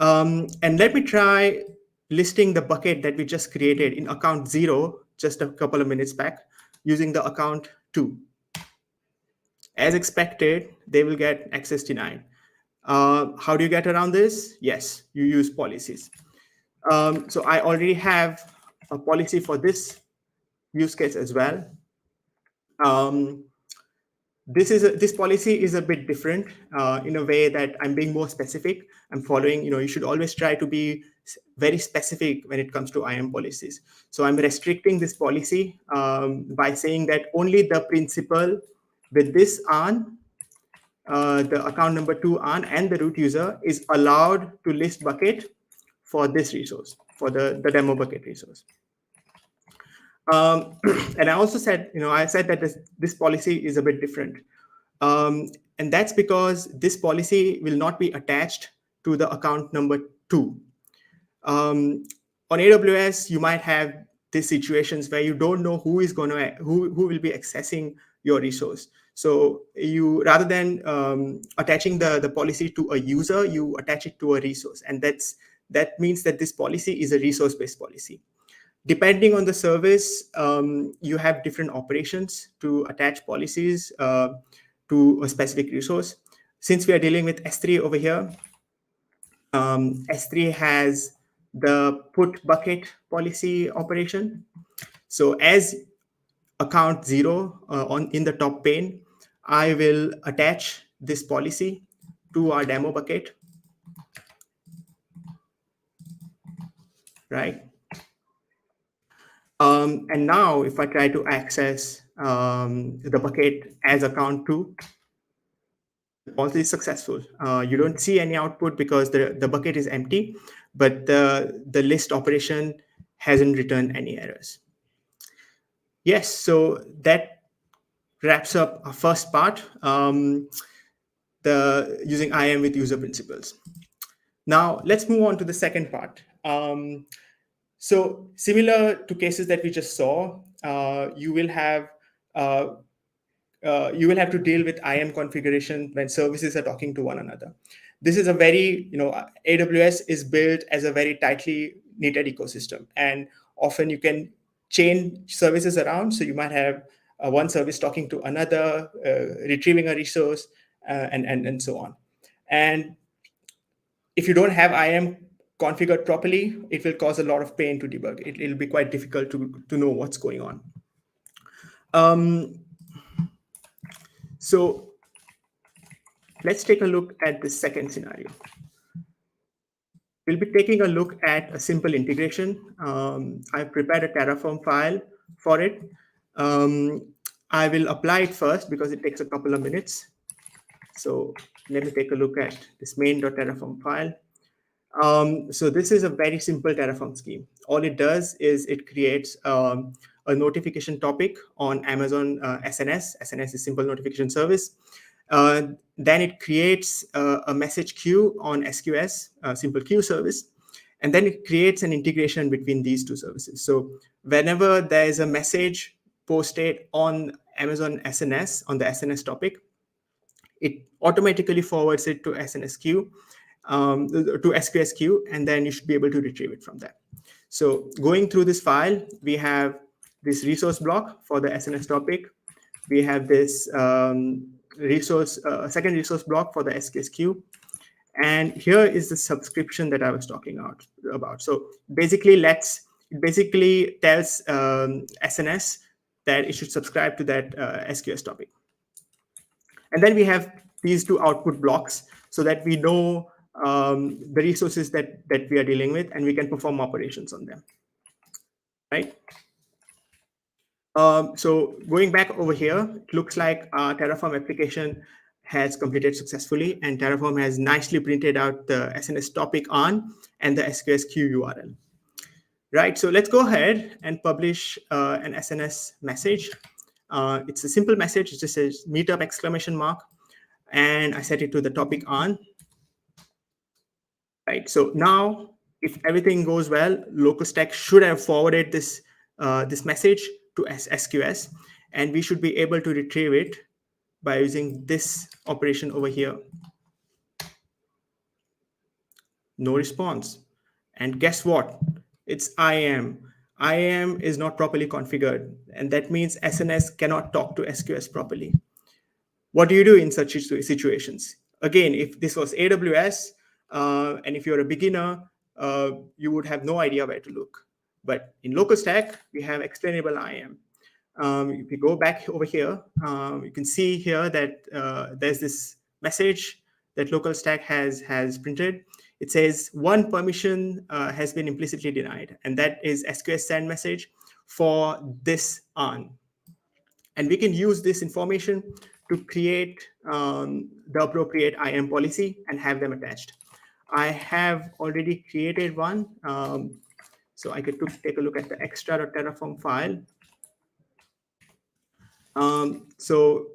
And let me try listing the bucket that we just created in account 0 just a couple of minutes back using the account 2. As expected, they will get access denied. How do you get around this? Yes, you use policies. So I already have a policy for this use case as well. This policy is a bit different in a way that I'm being more specific. I'm following, you should always try to be very specific when it comes to IAM policies. So I'm restricting this policy by saying that only the principal with this on, the account number 2 on, and the root user is allowed to list bucket for this resource, for the demo bucket resource. And I also said, I said that this policy is a bit different. And that's because this policy will not be attached to the account number 2. On AWS, you might have these situations where you don't know who will be accessing your resource. So you, rather than attaching the policy to a user, you attach it to a resource. And that means that this policy is a resource-based policy. Depending on the service, you have different operations to attach policies to a specific resource. Since we are dealing with S3 over here, S3 has the put bucket policy operation. So as account 0 in the top pane, I will attach this policy to our demo bucket, right? And now if I try to access the bucket as account 2, the policy is successful. You don't see any output because the bucket is empty, but the list operation hasn't returned any errors. Yes, so that wraps up our first part, the using IAM with user principles. Now let's move on to the second part. So similar to cases that we just saw, you will have to deal with IAM configuration when services are talking to one another. This is a very, AWS is built as a very tightly knitted ecosystem, and often you can chain services around. So you might have one service talking to another, retrieving a resource, and so on. And if you don't have IAM configured properly, it will cause a lot of pain to debug. It'll be quite difficult to know what's going on. So Let's take a look at the second scenario. We'll be taking a look at a simple integration. I've prepared a Terraform file for it. I will apply it first because it takes a couple of minutes. So let me take a look at this main.terraform file. So this is a very simple Terraform scheme. All it does is it creates a notification topic on Amazon SNS. SNS is Simple Notification Service. Then it creates a message queue on SQS, Simple Queue Service. And then it creates an integration between these two services. So whenever there is a message posted on Amazon SNS, on the SNS topic, it automatically forwards it to SNS queue, to SQS queue, and then you should be able to retrieve it from there. So going through this file, we have this resource block for the SNS topic. We have this second resource block for the SQS queue. And here is the subscription that I was talking about. So basically, it basically tells SNS that it should subscribe to that SQS topic. And then we have these two output blocks so that we know the resources that we are dealing with, and we can perform operations on them, right? So going back over here, it looks like our Terraform application has completed successfully, and Terraform has nicely printed out the SNS topic on and the SQS queue URL. Right, so let's go ahead and publish an SNS message. It's a simple message. It just says meetup exclamation mark, and I set it to the topic on. Right, so now if everything goes well, LocalStack should have forwarded this this message to SQS, and we should be able to retrieve it by using this operation over here. No response. And guess what? It's IAM. IAM is not properly configured, and that means SNS cannot talk to SQS properly. What do you do in such situations? Again, if this was AWS, and if you're a beginner, you would have no idea where to look. But in LocalStack, we have explainable IAM. If you go back over here, you can see here that there's this message that LocalStack has printed. It says one permission has been implicitly denied, and that is SQS send message for this on. And we can use this information to create the appropriate IAM policy and have them attached. I have already created one. So I could take a look at the extra.terraform file. So,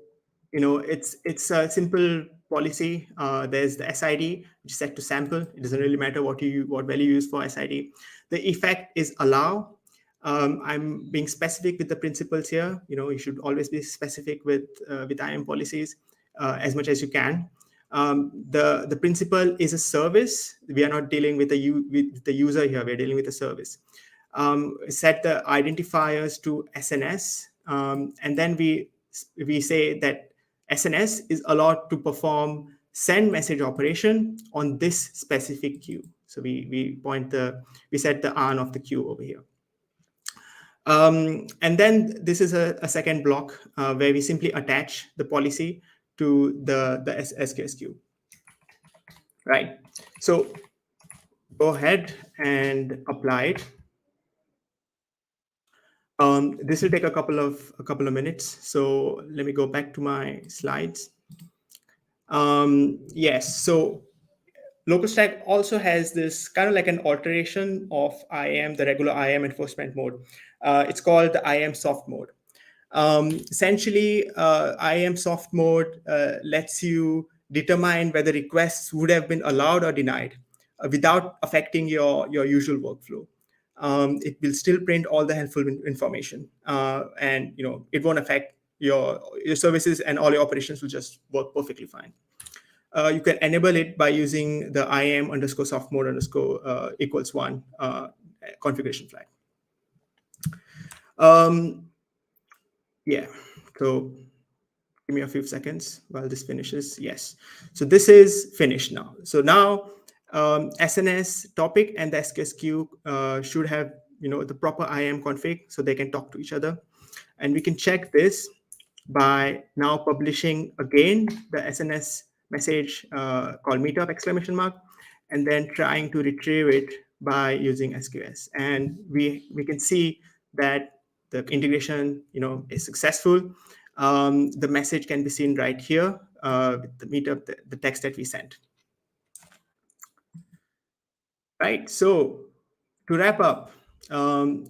you know, it's a simple policy. There's the SID, which is set to sample. It doesn't really matter what value you use for SID. The effect is allow. I'm being specific with the principles here. You know, you should always be specific with IAM policies as much as you can. The principle is a service. We are not dealing with the user here. We're dealing with a service. Set the identifiers to SNS, and then we say that SNS is allowed to perform send message operation on this specific queue. So we set the on of the queue over here. And then this is a second block where we simply attach the policy to the SQS queue. Right. So go ahead and apply it. This will take a couple of minutes. So let me go back to my slides. Yes. So LocalStack also has this kind of like an alteration of IAM, the regular IAM enforcement mode. It's called the IAM soft mode. Essentially, IAM soft mode lets you determine whether requests would have been allowed or denied without affecting your usual workflow. It will still print all the helpful information, and you know it won't affect your services, and all your operations will just work perfectly fine. You can enable it by using the IAM _ soft mode _ equals 1 configuration flag. Yeah, so give me a few seconds while this finishes. Yes, so this is finished now. So now SNS topic and the SQS queue should have the proper IAM config so they can talk to each other, and we can check this by now publishing again the SNS message called meetup exclamation mark, and then trying to retrieve it by using SQS. And we can see that the integration is successful. The message can be seen right here with the meetup, the text that we sent. Right. So to wrap up,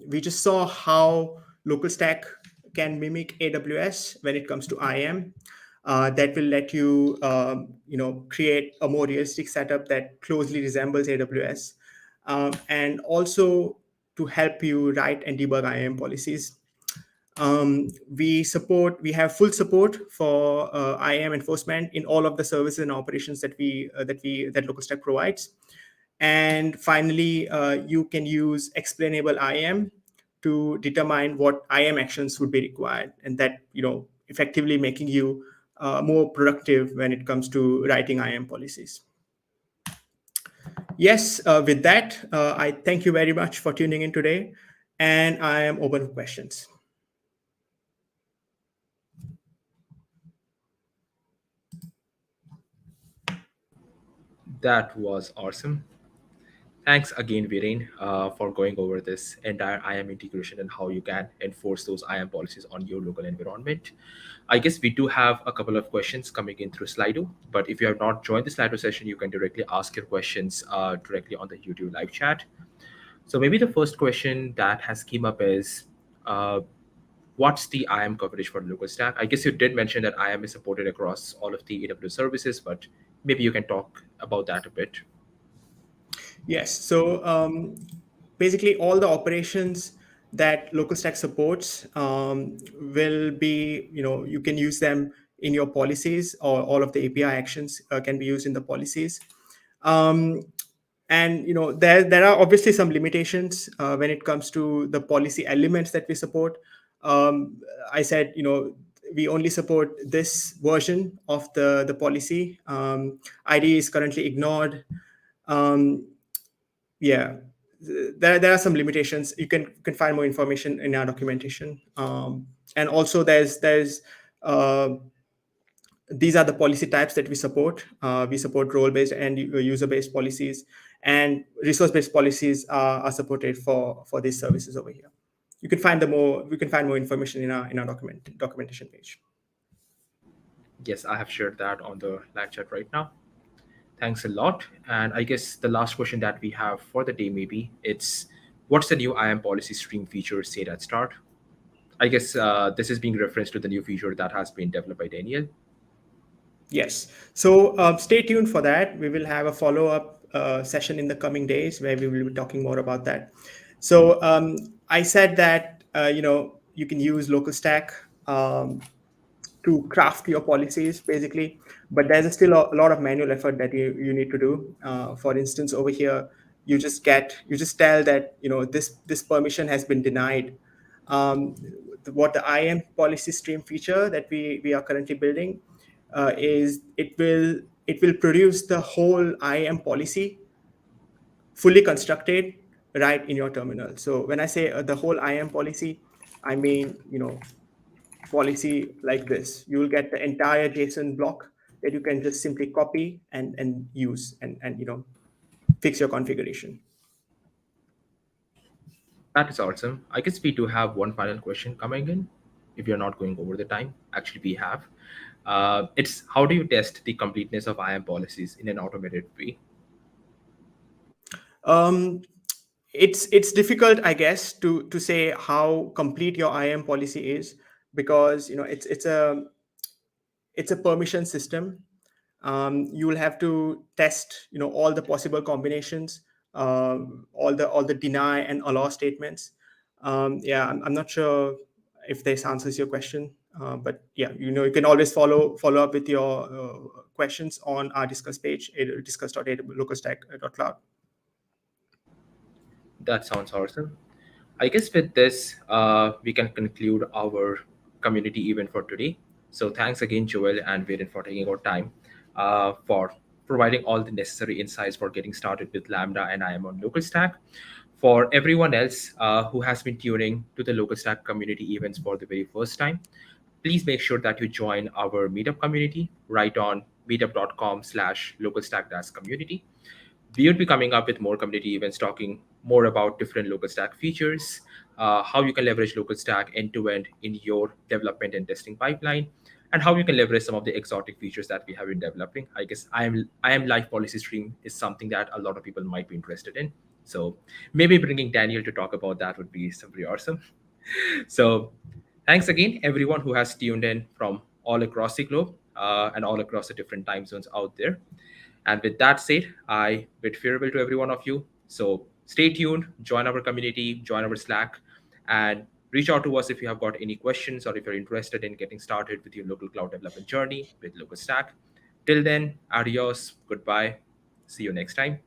we just saw how LocalStack can mimic AWS when it comes to IAM. That will let you, create a more realistic setup that closely resembles AWS, and also to help you write and debug IAM policies. We have full support for IAM enforcement in all of the services and operations that LocalStack provides. And finally, you can use explainable IAM to determine what IAM actions would be required, and that effectively making you more productive when it comes to writing IAM policies. Yes, with that, I thank you very much for tuning in today, and I am open for questions. That was awesome. Thanks again, Viren, for going over this entire IAM integration and how you can enforce those IAM policies on your local environment. I guess we do have a couple of questions coming in through Slido, but if you have not joined the Slido session, you can directly ask your questions directly on the YouTube live chat. So maybe the first question that has came up is, uh, what's the IAM coverage for LocalStack? I guess you did mention that IAM is supported across all of the AWS services, but maybe you can talk about that a bit. Yes. So basically, all the operations that LocalStack supports will be, you can use them in your policies, or all of the API actions can be used in the policies. Um, and there are obviously some limitations when it comes to the policy elements that we support. I said, we only support this version of the policy. ID is currently ignored. Um, yeah, there are some limitations. You can find more information in our documentation, and also there's these are the policy types that we support. We support role-based and user-based policies, and resource-based policies are supported for these services over here. We can find more information in our documentation page. Yes, I have shared that on the live chat right now. Thanks a lot. And I guess the last question that we have for the day, maybe it's, what's the new IAM policy stream feature say at start? I guess this is being referenced to the new feature that has been developed by Daniel. Yes. So stay tuned for that. We will have a follow-up session in the coming days where we will be talking more about that. So I said that you can use LocalStack to craft your policies, basically, but there's still a lot of manual effort that you need to do. For instance, over here, you just tell that this permission has been denied. What the IAM policy stream feature that we are currently building is, it will produce the whole IAM policy fully constructed right in your terminal. So when I say the whole IAM policy, I mean policy like this. You will get the entire JSON block that you can just simply copy and use, and fix your configuration. That is awesome. I guess we do have one final question coming in. If you're not going over the time, actually, we have. It's, how do you test the completeness of IAM policies in an automated way? Um, it's difficult, I guess, to say how complete your IAM policy is, because it's a permission system. You will have to test all the possible combinations, all the deny and allow statements. Yeah, I'm not sure if this answers your question, but yeah, you can always follow up with your questions on our discuss page, discuss.localstack.cloud. That sounds awesome. I guess with this, we can conclude our community event for today. So thanks again, Joel and Viren, for taking our time, for providing all the necessary insights for getting started with Lambda and IAM on LocalStack. For everyone else who has been tuning to the LocalStack community events for the very first time, please make sure that you join our meetup community right on meetup.com/localstack-community. We would be coming up with more community events talking more about different local stack features, how you can leverage local stack end to end in your development and testing pipeline, and how you can leverage some of the exotic features that we have been developing. I guess I am live policy stream is something that a lot of people might be interested in. So maybe bringing Daniel to talk about that would be pretty awesome. So thanks again, everyone who has tuned in from all across the globe and all across the different time zones out there. And with that said, I bid farewell to every one of you. So stay tuned, join our community, join our Slack, and reach out to us if you have got any questions or if you're interested in getting started with your local cloud development journey with local stack. Till then, adios, goodbye, see you next time.